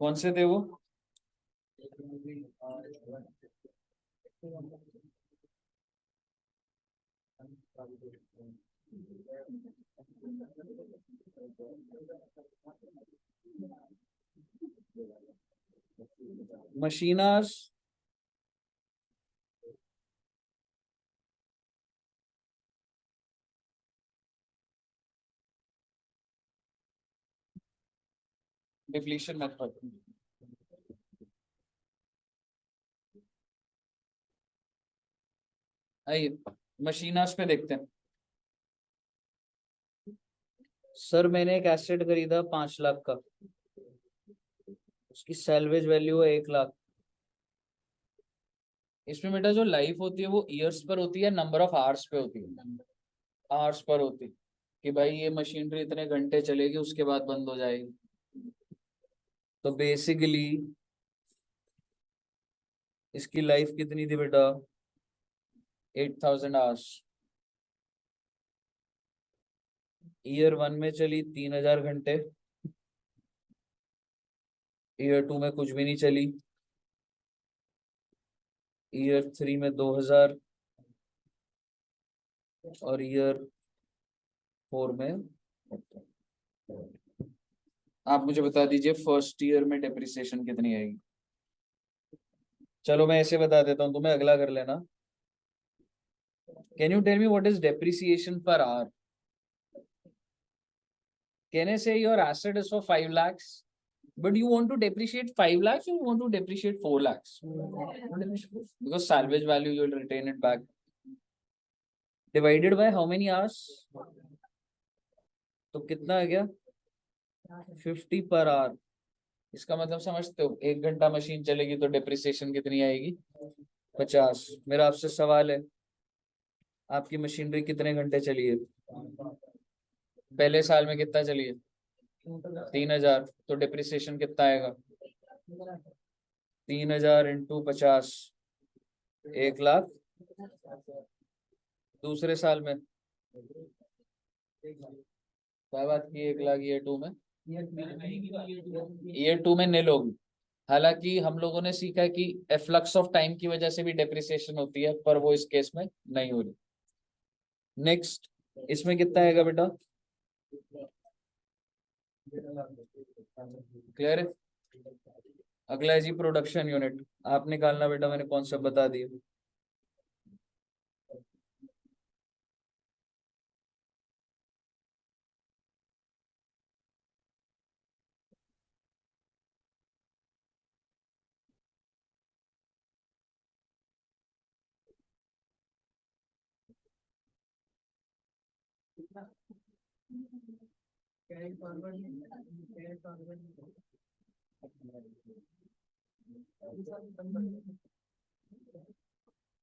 कौन से थे वो? मशीनर्स, डिप्लीशन मेथड। आइए मशीनर्स पे देखते हैं। सर मैंने एक एसेट खरीदा 5 लाख का, उसकी सैल्वेज वैल्यू है 1 लाख। इसमें बेटा जो लाइफ होती है वो ईयर्स पर होती है, नंबर ऑफ आवर्स पे होती है? आवर्स पर होती है कि भाई ये मशीनरी इतने घंटे चलेगी उसके बाद बंद हो जाएगी। तो बेसिकली इसकी लाइफ कितनी थी बेटा? 8000 आवर्स। ईयर 1 में चली 3000 घंटे, ईयर 2 में कुछ भी नहीं चली, ईयर 3 में 2000 और ईयर 4 में। आप मुझे बता दीजिए फर्स्ट ईयर में डेप्रिसिएशन कितनी आएगी? चलो मैं ऐसे बता देता हूँ, तुम्हें अगला कर लेना। Can you tell me what is depreciation per hour? Can I say your asset is for 5 lakhs, but you want to depreciate 5 lakhs or you want to depreciate 4 lakhs? Because salvage value you will retain it back. Divided by how many hours? तो कितना आ गया? 50 per hour. इसका मतलब समझते हो, 1 घंटा machine चलेगी तो डेप्रिसिएशन कितनी आएगी? 50। मेरा आपसे सवाल है, आपकी मशीनरी कितने घंटे चली है? पहले साल में कितना चली है? 3000। तो डिप्रिसिएशन कितना आएगा? 3000 इंटू 50, 1 लाख। दूसरे साल में क्या बात की? 1 लाख ईयर 2 में? ईयर 2 में नील होगी। हालांकि हम लोगों ने सीखा है कि एफ्लक्स ऑफ टाइम की वजह से भी डेप्रिसिएशन होती है, पर वो इस केस में नहीं हो रही। नेक्स्ट, इसमें कितना आएगा बेटा? क्लियर है? अगला है जी प्रोडक्शन यूनिट। आप निकालना बेटा, मैंने कॉन्सेप्ट बता दिया।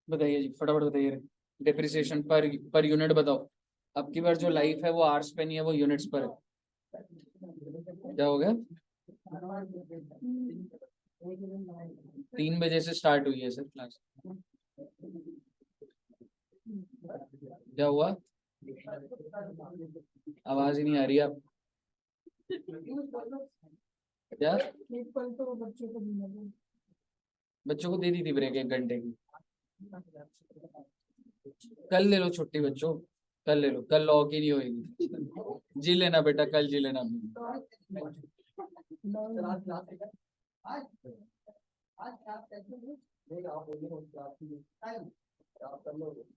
बताइए जी, फटाफट बताइए। डेप्रिसिएशन पर यूनिट बताओ। अब की बार जो लाइफ है वो आवर्स पे नहीं है, वो यूनिट्स पर है। क्या हो गया? 3 बजे से स्टार्ट हुई है सर क्लास। क्या हुआ? आवाज ही नहीं आ रही आप क्या? बच्चों को दे दी थी ब्रेक 1 घंटे की। कल ले लो छुट्टी बच्चों, कल ले लो, कल लॉ की नहीं होगी। जी लेना बेटा, कल जी लेना।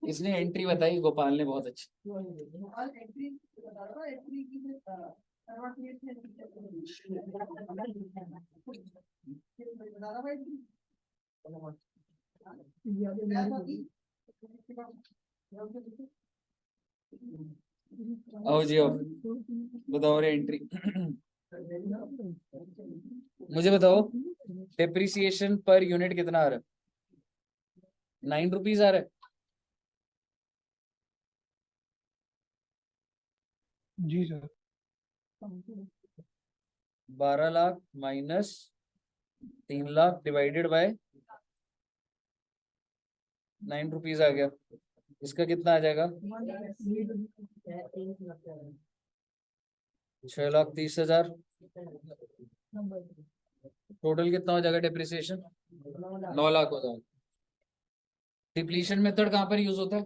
इसने एंट्री बताई, गोपाल ने बहुत अच्छी। आओ जी आओ, बताओ रे एंट्री। मुझे बताओ डेप्रिसिएशन पर यूनिट कितना आ रहा है? 9 रुपीज आ रहा है। जी sir. 12 lakh minus 3 lakh divided by 9 rupees आ गया। इसका कितना आ जाएगा? 6,30,000। टोटल कितना हो जाएगा डिप्रिसिएशन? 9 लाख हो जाएगा। डिप्लीशन मेथड कहाँ पर यूज होता है?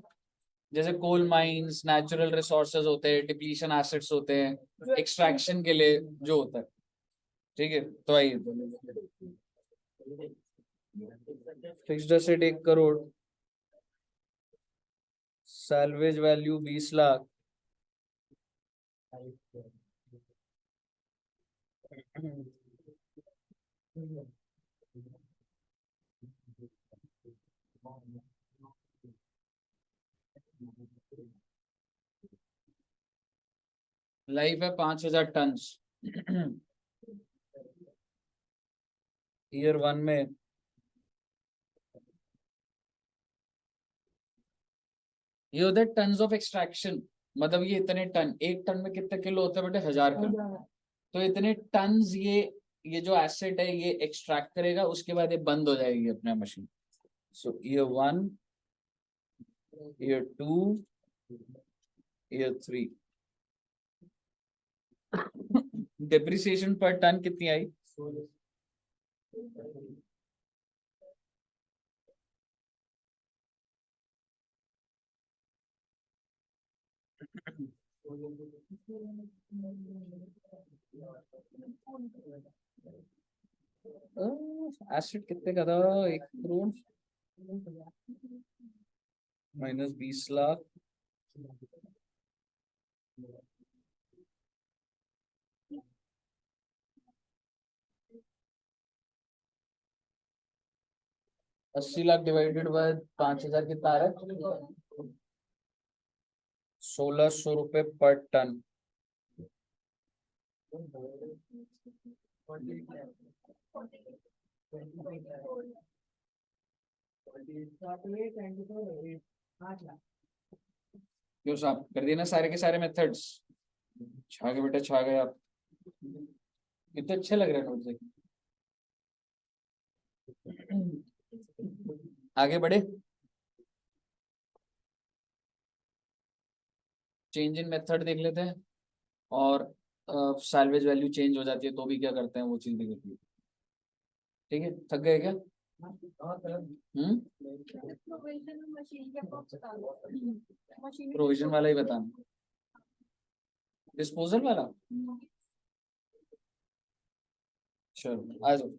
जैसे कोल माइंस, नेचुरल रिसोर्सेज होते हैं, डिप्लीशन एसेट्स होते हैं, एक्सट्रैक्शन के लिए जो होता है। ठीक है, तो आइए, fixed asset 1 crore, salvage value 20 lakh, life है 5000 टन। ईयर 1 में ये होता है टन्स ऑफ एक्सट्रैक्शन, मतलब ये इतने टन, 1 टन में कितने किलो होते हैं बेटे? 1000 किलो। तो इतने टन्स ये जो एसेट है ये एक्सट्रैक्ट करेगा, उसके बाद ये बंद हो जाएगी अपना मशीन। सो ईयर 1, ईयर 2, ईयर 3 डिप्रिसिएशन पर टन कितनी आई? 16 कितने का था? 1 करोड़ माइनस 20 लाख, अस्सी लाख डिवाइडेड बाय 5000 कितना आ रहा है? 1600 रुपए पर टन। क्यों साहब, कर दिए ना सारे के सारे मेथड्स? छा गए बेटा, छा गए आप। कितने अच्छे लग रहे हैं नोट से। आगे बढ़े, चेंज इन मेथड देख लेते हैं, और सैल्वेज वैल्यू चेंज हो जाती है तो भी क्या करते हैं वो चीज देख लेते हैं। ठीक है, थक गए क्या? प्रोविजन वाला ही बताना, डिस्पोजल वाला। चलो आ जाओ।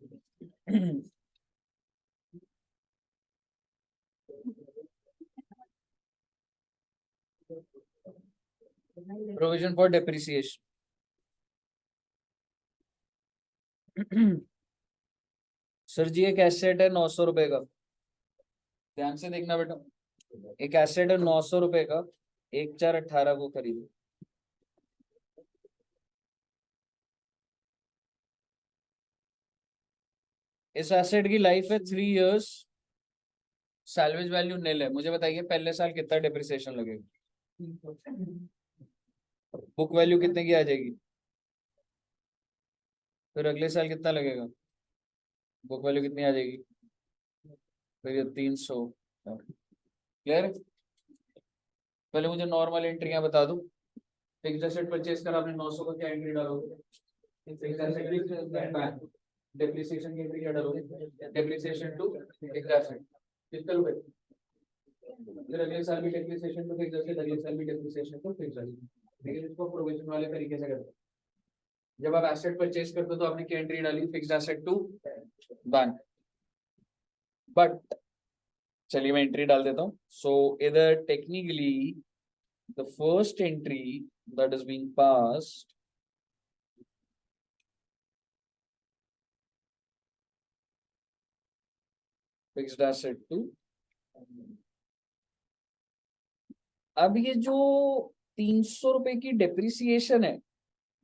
Provision for depreciation. सर जी एक एसेट है 900 रुपए का, ध्यान से देखना बेटा। एक एसेट है 900 रुपए का, 1/4/18 को खरीदो। इस एसेट की लाइफ है 3 इयर्स, सैल्वेज वैल्यू निल है। मुझे बताइए पहले साल कितना डिप्रिसिएशन लगेगा? बुक वैल्यू कितने की आ जाएगी? फिर अगले साल कितना लगेगा? बुक वैल्यू कितनी आ जाएगी? फिर ये 300। क्लियर? पहले मुझे नॉर्मल एंट्रियां बता दो। फिक्स्ड एसेट परचेज कर आपने 900 का, क्या एंट्री डालोगे? फिक्स्ड एसेट डेप्रिसिएशन की एंट्री क्या डालोगे? डेप्रिसिएशन टू फिक्स्ड एसेट कितने रुपए? फिर अगले साल भी डेप्रिसिएशन टू फिक्स्ड एसेट, अगले साल भी डेप्रिसिएशन टू फिक्स्ड एसेट। लेकिन इसको प्रोविजन वाले तरीके से करते हैं। जब आप एसेट परचेज करते हो तो आपने क्या एंट्री डाली? Fixed asset to bank. But चलिए मैं एंट्री डाल देता हूँ। सो इधर technically the first entry that is being passed fixed asset to, अब ये जो 300 रुपए की डेप्रिसिएशन है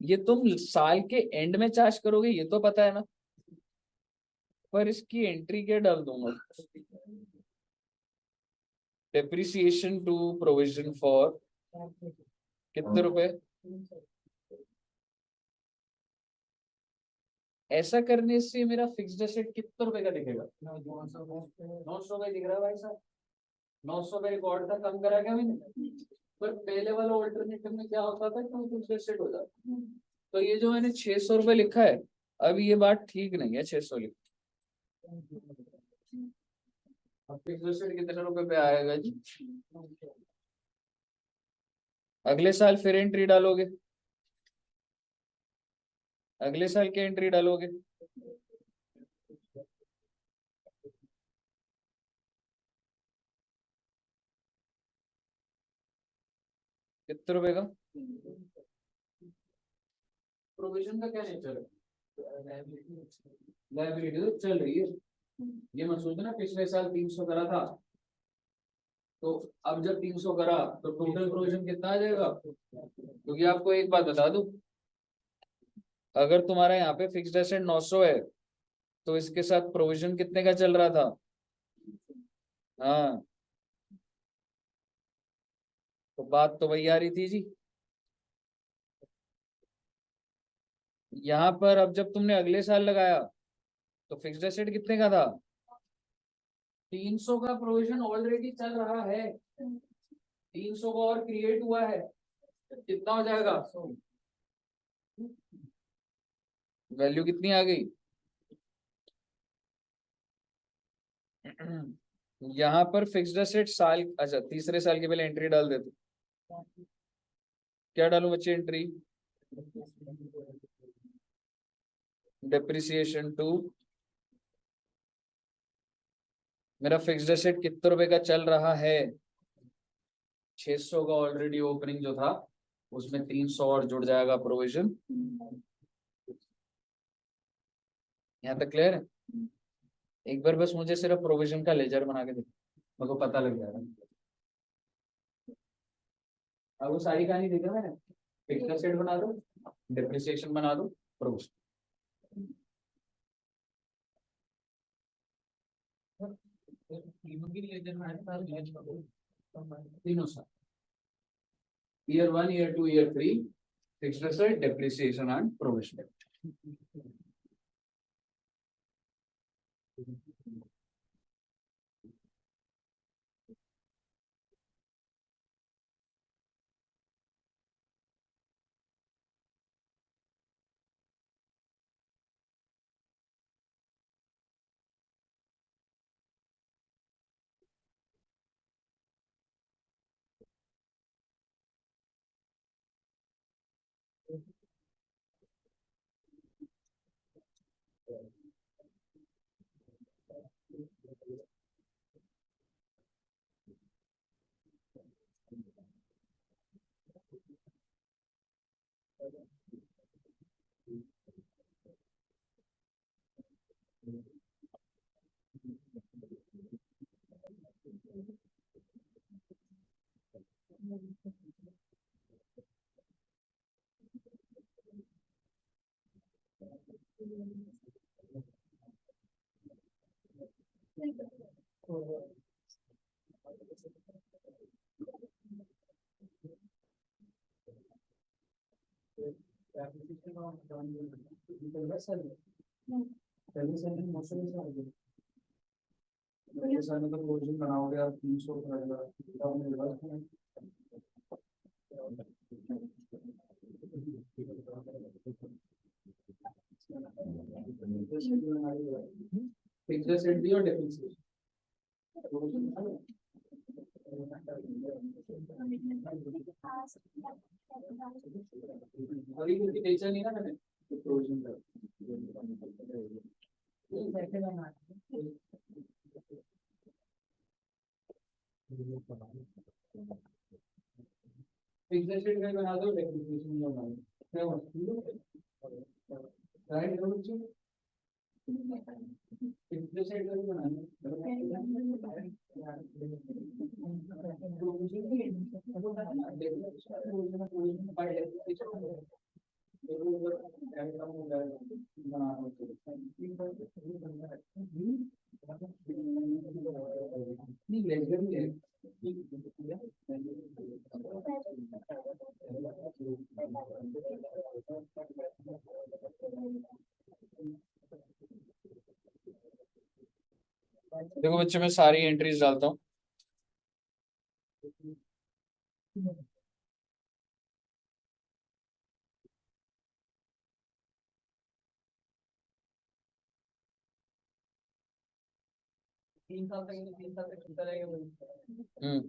ये तुम साल के एंड में चार्ज करोगे, ये तो पता है ना, पर इसकी एंट्री क्या डाल दूंगा? डेप्रिसिएशन टू प्रोविजन फॉर कितने रुपए? ऐसा करने से मेरा फिक्स्ड एसेट कितने रुपए का दिखेगा? 900 का दिख रहा है भाई साहब। 900 का रिकॉर्ड था, कम करा क्या मैंने? पर पहले वाला ऑल्टरनेटिव में क्या होता था कि फिक्स्ड एसेट हो जाता। तो ये जो मैंने 600 रुपए लिखा है अब ये बात ठीक नहीं है 600 लिख। अब फिक्स एसेट कितने रुपए पे आएगा जी? अगले साल फिर एंट्री डालोगे, अगले साल की एंट्री डालोगे, कितने रुपए का? प्रोविजन का क्या नेचर है? लायबिलिटी तो चल रही है। ये मत सोचना पिछले साल 300 करा था, तो अब जब 300 करा तो टोटल प्रोविजन कितना आ जाएगा? क्योंकि आपको एक बात बता दूं, अगर तुम्हारा यहाँ पे फिक्स्ड एसेट 900 है, तो इसके साथ प्रोविजन कितने का चल रहा था? हाँ, तो बात तो वही आ रही थी जी। यहाँ पर अब जब तुमने अगले साल लगाया तो फिक्स्ड एसेट कितने का था? 300 का प्रोविजन ऑलरेडी चल रहा है, 300 का और क्रिएट हुआ है, कितना हो जाएगा? वैल्यू कितनी आ गई? यहाँ पर फिक्स्ड एसेट साल, अच्छा तीसरे साल के पहले एंट्री डाल देते, क्या डालू बच्चे एंट्री? डेप्रिसिएशन टू, मेरा फिक्स्ड एसेट कितने रुपए का चल रहा है? 600 का ऑलरेडी ओपनिंग जो था, उसमें 300 और जुड़ जाएगा प्रोविजन। यहाँ तक क्लियर है? एक बार बस मुझे सिर्फ प्रोविजन का लेजर बना के दे, मेरे को पता लग जाएगा। अब वो सारी कहानी देखा मैंने, फिक्स्ड एसेट बना दो, डेप्रिसिएशन बना दो, प्रोविजन। तीनों साल, year 1, year 2, year 3, fixed asset, depreciation and provision. बनाओगे आप 300 फिक्स्ड एसेट भी और डेप्रिसिएशन। अभी क्योंकि बेचा नहीं ना मैंने, तो प्रोविजन कर फिक्स्ड एसेट का बना दो, डेप्रिसिएशन का बना दो, क्या हुआ? राइट करो बच्चों, फिक्स्ड एसेट का भी देखो बच्चे, मैं सारी एंट्रीज डालता हूँ। हम्म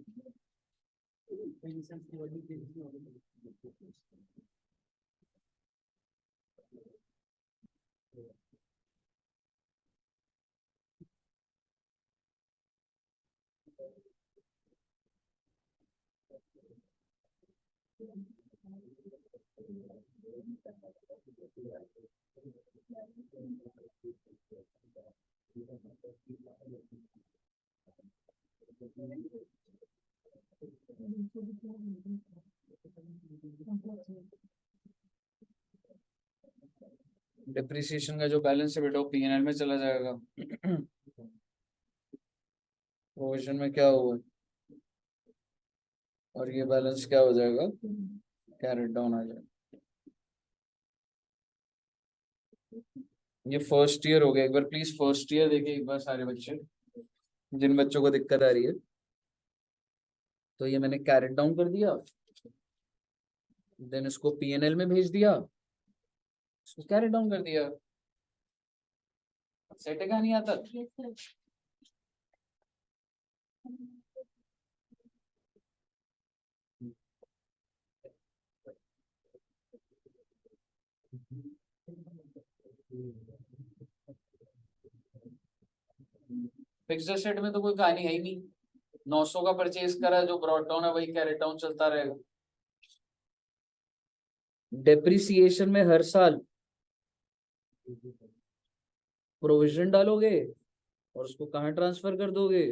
डिप्रिसिएशन का जो बैलेंस है बेटा वो पीएनएल में चला जाएगा। प्रोविजन में क्या हुआ और ये बैलेंस क्या हो जाएगा, कैरेट डाउन आ जाएगा। ये फर्स्ट ईयर हो गया। एक बार प्लीज फर्स्ट ईयर देखिए एक बार सारे बच्चे, जिन बच्चों को दिक्कत आ रही है। तो ये मैंने कैरेट डाउन कर दिया, देन इसको पीएनएल में भेज दिया, इसको कैरेट डाउन कर दिया। सेट का नहीं आता। फिक्स्ड एसेट में तो कोई कहानी है ही नहीं। 900 का परचेज करा, जो ब्रॉट डाउन है वही कैरेट डाउन चलता रहेगा। डेप्रिसिएशन में हर साल प्रोविजन डालोगे और उसको कहाँ ट्रांसफर कर दोगे,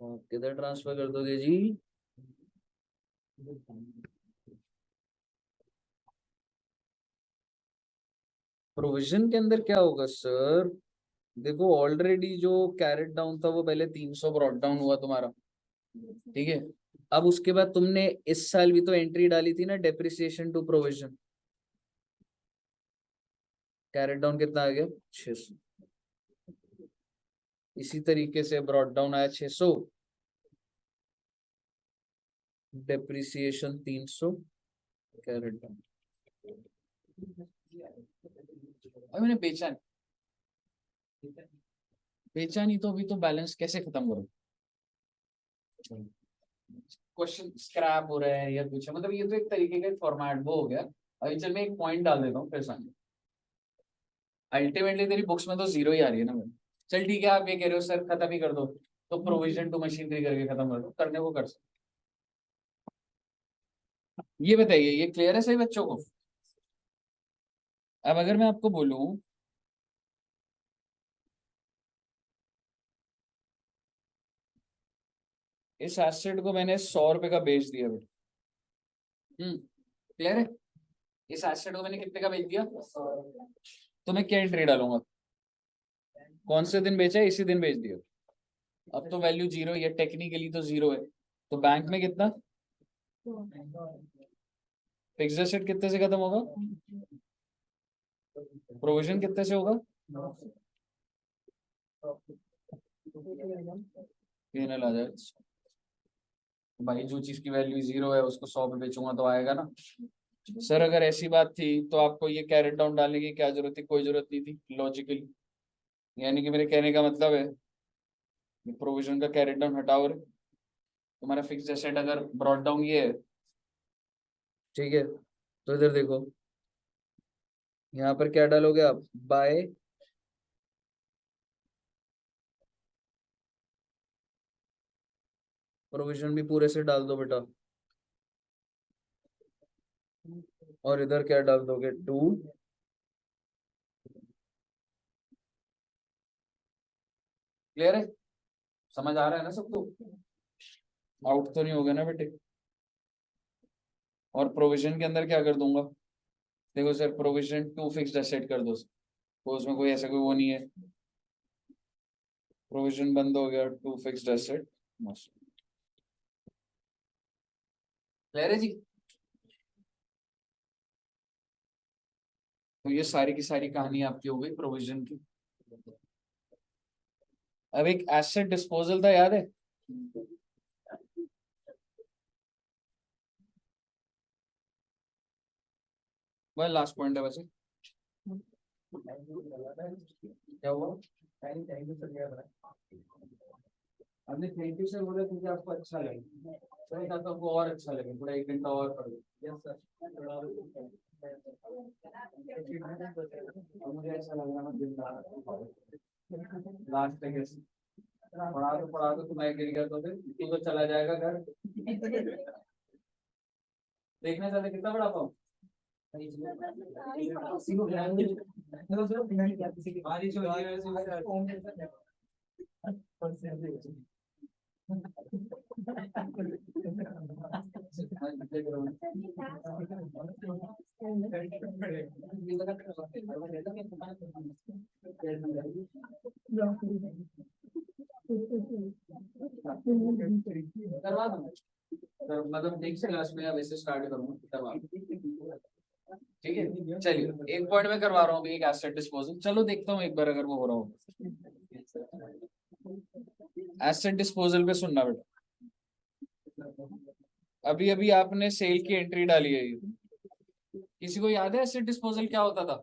किधर ट्रांसफर कर दोगे जी? प्रोविजन के अंदर क्या होगा सर? देखो ऑलरेडी जो कैरेट डाउन था वो पहले 300 ब्रॉट डाउन हुआ तुम्हारा, ठीक है। अब उसके बाद तुमने इस साल भी तो एंट्री डाली थी ना, depreciation to provision. Carried down कितना आ गया? 600। इसी तरीके से ब्रॉट डाउन आया 600, डेप्रिसिएशन 300, कैरेट डाउन। अभी मैंने बेचा नहीं, बेचा नहीं तो अभी तो बैलेंस कैसे खत्म करो? क्वेश्चन स्क्रैप हो रहा है या कुछ है, मतलब ये तो एक तरीके का फॉर्मेट वो हो गया। अभी चल मैं एक पॉइंट डाल देता हूँ फिर समझ। अल्टीमेटली तेरी बुक्स में तो जीरो ही आ रही है ना भाई। चल ठीक है, आप ये कह रहे हो सर खत्म ही कर दो, तो प्रोविजन टू मशीनरी करके खत्म कर दो, करने को कर सकते। ये बताइए, ये क्लियर है सही बच्चों को? अब अगर मैं आपको बोलूं इस एसेट को मैंने 100 रुपए का बेच दिया बेटा, क्लियर है? इस एसेट को मैंने कितने का बेच दिया? तो मैं क्या एंट्री डालूंगा? कौन से दिन बेचा है? इसी दिन बेच दिया। अब तो वैल्यू जीरो है, टेक्निकली तो जीरो है। तो बैंक में कितना? फिक्स्ड एसेट कितने से खत्म होगा? प्रोविजन कितने से होगा? पीएनएल आ जाएगा। भाई जो चीज की वैल्यू जीरो है उसको 100 पे बेचूंगा तो आएगा ना। सर अगर ऐसी बात थी तो आपको ये कैरेट डाउन डालने की क्या जरूरत थी? कोई जरूरत नहीं थी लॉजिकली। यानी कि मेरे कहने का मतलब है प्रोविजन का कैरेट डाउन हटाओ रे। तुम्हारा फिक्स्ड एसेट अगर ब्रॉट डाउन ये है, ठीक है, तो इधर देखो, यहाँ पर क्या डालोगे आप? बाय प्रोविजन भी पूरे से डाल दो बेटा, और इधर क्या डाल दोगे? 2। क्लियर है? समझ आ रहा है ना सबको? आउट तो नहीं हो गया ना बेटे? और प्रोविजन के अंदर क्या कर दूंगा? देखो sir provision to fixed asset कर दो, तो उसमें कोई ऐसा कोई वो नहीं है। प्रोविजन बंद हो गया, टू फिक्स्ड एसेट। क्लियर है जी? तो ये सारी की सारी कहानी आपकी हो गई प्रोविजन की। अब एक एसेट डिस्पोजल था, याद है? वह लास्ट पॉइंट है वैसे। क्या हुआ? Thank you sir. हमने थैंक यू सर बोला क्योंकि आपको अच्छा लगे, तो मैं चाहता हूँ आपको और अच्छा लगे, थोड़ा 1 घंटा और पढ़ लो। Yes sir. मुझे ऐसा लग रहा है लास्ट तक ऐसे पढ़ा तो तुम्हें गिर गया तो फिर तू तो चला जाएगा घर। देखना चाहते कितना बड़ा पाऊँ? बारिश हो रही है करवा दूँ मतलब नेक्स्ट क्लास में वैसे स्टार्ट करूँगा करवा। ठीक है चलिए, एक पॉइंट में करवा रहा हूँ अभी, एक एसेट डिस्पोजल। चलो देखता हूँ एक बार अगर वो हो रहा हो। एसेट डिस्पोजल पे सुनना बेटा, अभी अभी आपने सेल की एंट्री डाली है ये। किसी को याद है एसेट डिस्पोजल क्या होता था?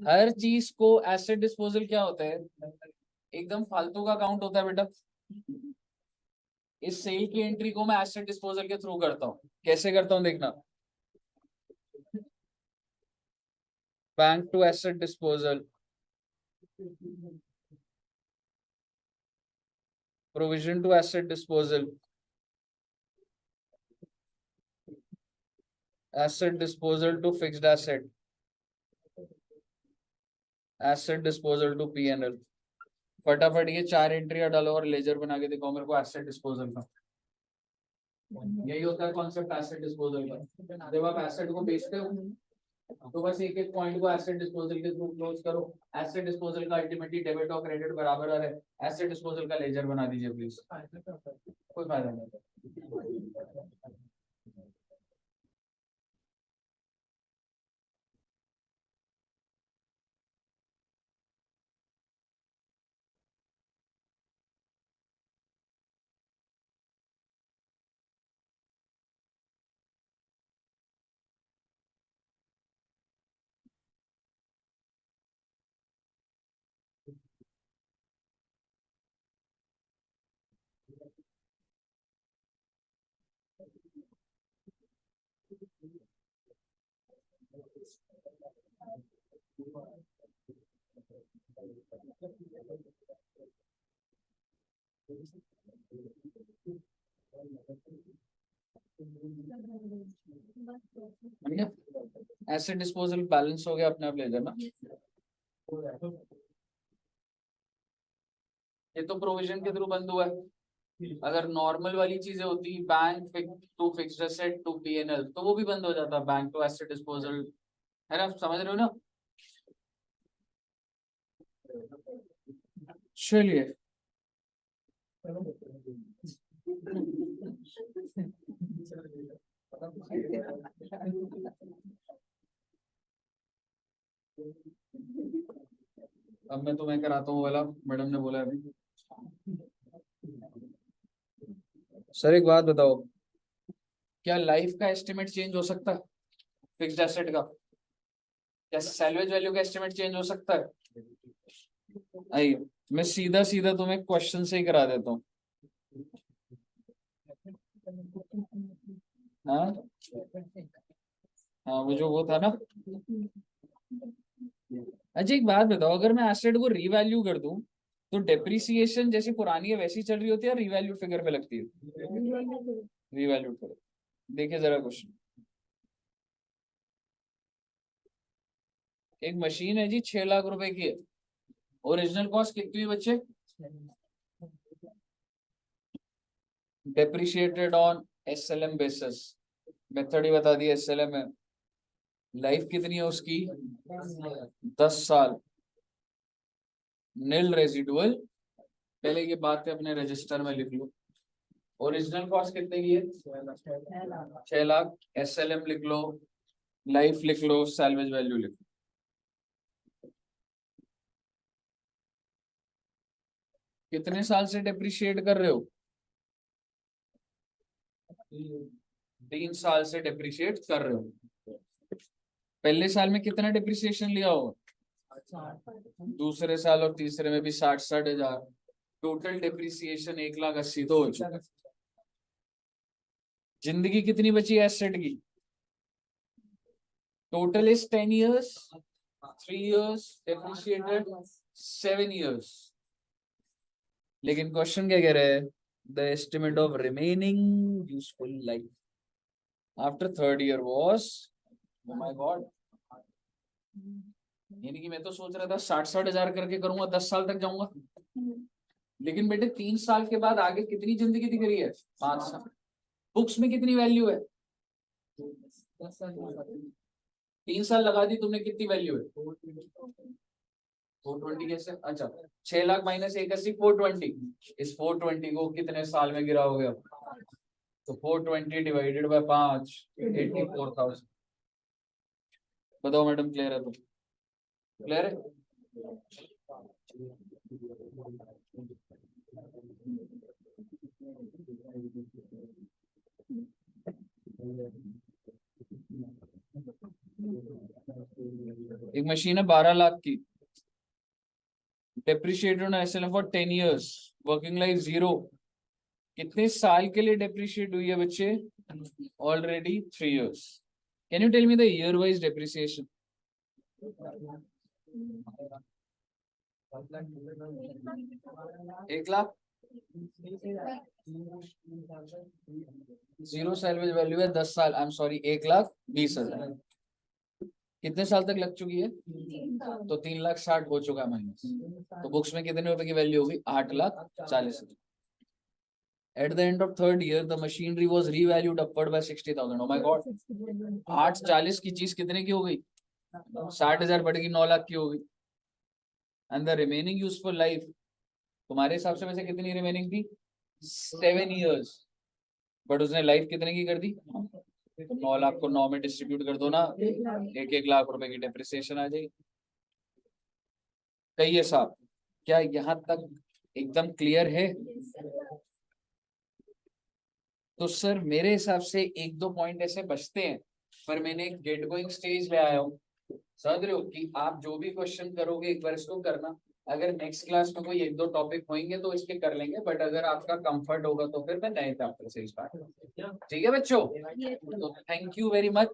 हर चीज को एसेट डिस्पोजल क्या होता है, एकदम फालतू का अकाउंट होता है बेटा। इस सेल की एंट्री को मैं एसेट डिस्पोजल के थ्रू करता हूँ। कैसे करता हूँ देखना, bank to asset disposal, provision to asset disposal, asset disposal to fixed asset, asset disposal to P&L। फटाफट ये 4 एंट्रियां डालो और लेजर बना के दिखाओ मेरे को एसेट डिस्पोजल का। यही होता है कॉन्सेप्ट एसेट डिस्पोजल का। जब आप एसेट को बेचते हो तो बस एक एक पॉइंट को एसेट डिस्पोजल के थ्रू क्लोज करो। एसेट डिस्पोजल का अल्टीमेटली डेबिट और क्रेडिट बराबर आ रहा है, एसेट डिस्पोजल का लेजर बना दीजिए प्लीज। कोई फायदा नहीं। एसेट डिस्पोजल बैलेंस हो गया, अपने आप ले जाना। ये तो प्रोविजन के थ्रू बंद हुआ है। अगर नॉर्मल वाली चीजें होती bank to fixed asset to P&L तो वो भी बंद हो जाता, बैंक टू एसेट डिस्पोजल, है ना? समझ रहे हो ना? चलिए अब मैं तुम्हें कराता हूँ वाला, मैडम ने बोला अभी। सर एक बात बताओ, क्या लाइफ का एस्टिमेट चेंज हो सकता है फिक्स्ड एसेट का? क्या सैल्वेज वैल्यू का एस्टिमेट चेंज हो सकता है? आइए मैं सीधा सीधा तुम्हें क्वेश्चन से ही करा देता हूँ। हाँ हाँ, वो था ना। अच्छा एक बात बताओ, अगर मैं एसेट को रीवैल्यू कर दूं तो डेप्रिसिएशन जैसी पुरानी है वैसी चल रही होती है या रीवैल्यू फिगर पे लगती है? Revalue figure. देखिए जरा क्वेश्चन, एक मशीन है जी 6 लाख रुपए की है, ओरिजिनल कॉस्ट कितनी हुई बच्चे? Depreciated on SLM basis, method ही बता दिया SLM है। लाइफ कितनी है उसकी? 10 साल। नील रेजिडुअल, पहले ये बात है अपने रजिस्टर में लिख लो। ओरिजिनल कॉस्ट कितने की है? 6 लाख। SLM लिख लो, लाइफ लिख लो, सैल्वेज वैल्यू लिख लो। कितने साल से डेप्रिशिएट कर रहे हो? 3 साल से डेप्रिशिएट कर रहे हो। पहले साल में कितना डिप्रिसिएशन लिया होगा, दूसरे साल और तीसरे में भी 60,000। टोटल डिप्रिसिएशन 1,80,000 तो हो चुका। जिंदगी कितनी बची एसेट की, total is 10 years, 3 years depreciated, 7 years। लेकिन क्वेश्चन क्या कह रहे हैं, the estimate of remaining useful life after third year was, oh my God. यानी कि मैं तो सोच रहा था 60,000 करके करूंगा, 10 साल तक जाऊंगा, लेकिन बेटे 3 साल के बाद आगे कितनी जिंदगी दिख रही है, 5 साल। बुक्स में कितनी वैल्यू है, 3 साल लगा दी तुमने, कितनी वैल्यू है, 420 कैसे, अच्छा 6 लाख माइनस 81, 420। इस 420 को कितने साल में गिराओगे अब, तो 420 डिवाइडेड बाय 5, 84,000। बताओ मैडम, क्लियर है? तो क्लियर है? एक मशीन है 12 लाख की, depreciated on SLF for 10 years, working life 0। कितने साल के लिए डेप्रिशिएट हुई है बच्चे, already 3 years। Can you tell me the year wise depreciation? 1 lakh, 0 salvage value है 10 साल, आई एम सॉरी 1,20,000। कितने साल तक लग चुकी है, तो 3,60,000 हो चुका है माइनस। तो बुक्स में कितने रुपए की वैल्यू होगी, 8,40,000। At the end of third year, the machinery was revalued upward by 60,000. Oh my God! 8,40 की चीज कितने की हो गई, 60,000 बढ़ गई, 9 लाख की हो गई। And the remaining useful life, तुम्हारे हिसाब से वैसे कितनी रिमेनिंग थी, 7 years, बट उसने लाइफ कितने की कर दी, 9 लाख को 9 में डिस्ट्रीब्यूट कर दो ना, 1-1 लाख रुपए की डेप्रिसिएशन आ जाएगी। कहिए साहब, क्या यहाँ तक एकदम क्लियर है? तो सर मेरे हिसाब से 1-2 पॉइंट ऐसे बचते हैं, पर मैंने एक गेट गोइंग स्टेज ले आया हूँ। समझ रहे हो कि आप जो भी क्वेश्चन करोगे एक बार इसको करना, अगर नेक्स्ट क्लास में कोई 1-2 टॉपिक होंगे तो इसके कर लेंगे, बट अगर आपका कंफर्ट होगा तो फिर मैं नए चैप्टर से स्टार्ट करूंगा। ठीक है बच्चों, तो thank you very much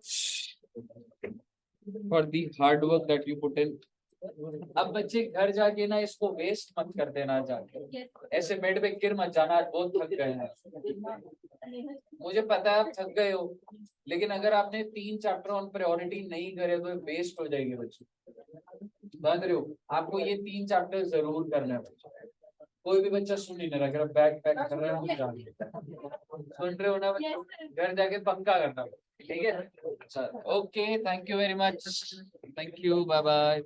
for the hard work that you put in. अब बच्चे घर जाके ना इसको वेस्ट मत कर देना, जाके ऐसे बेड पे गिर मत जाना, आज बहुत थक गए हैं। मुझे पता है आप थक गए हो, लेकिन अगर आपने 3 चैप्टर ऑन प्रायोरिटी नहीं करे तो वेस्ट हो जाएंगे बच्चे। समझ रहे हो, आपको ये 3 चैप्टर जरूर करना है बच्चे। कोई भी बच्चा सुन नहीं रहा, अगर बैग पैक कर रहे हो सुन रहे हो ना बच्चों, घर जाके पक्का करना, ठीक है? Okay, thank you very much, thank you, bye bye.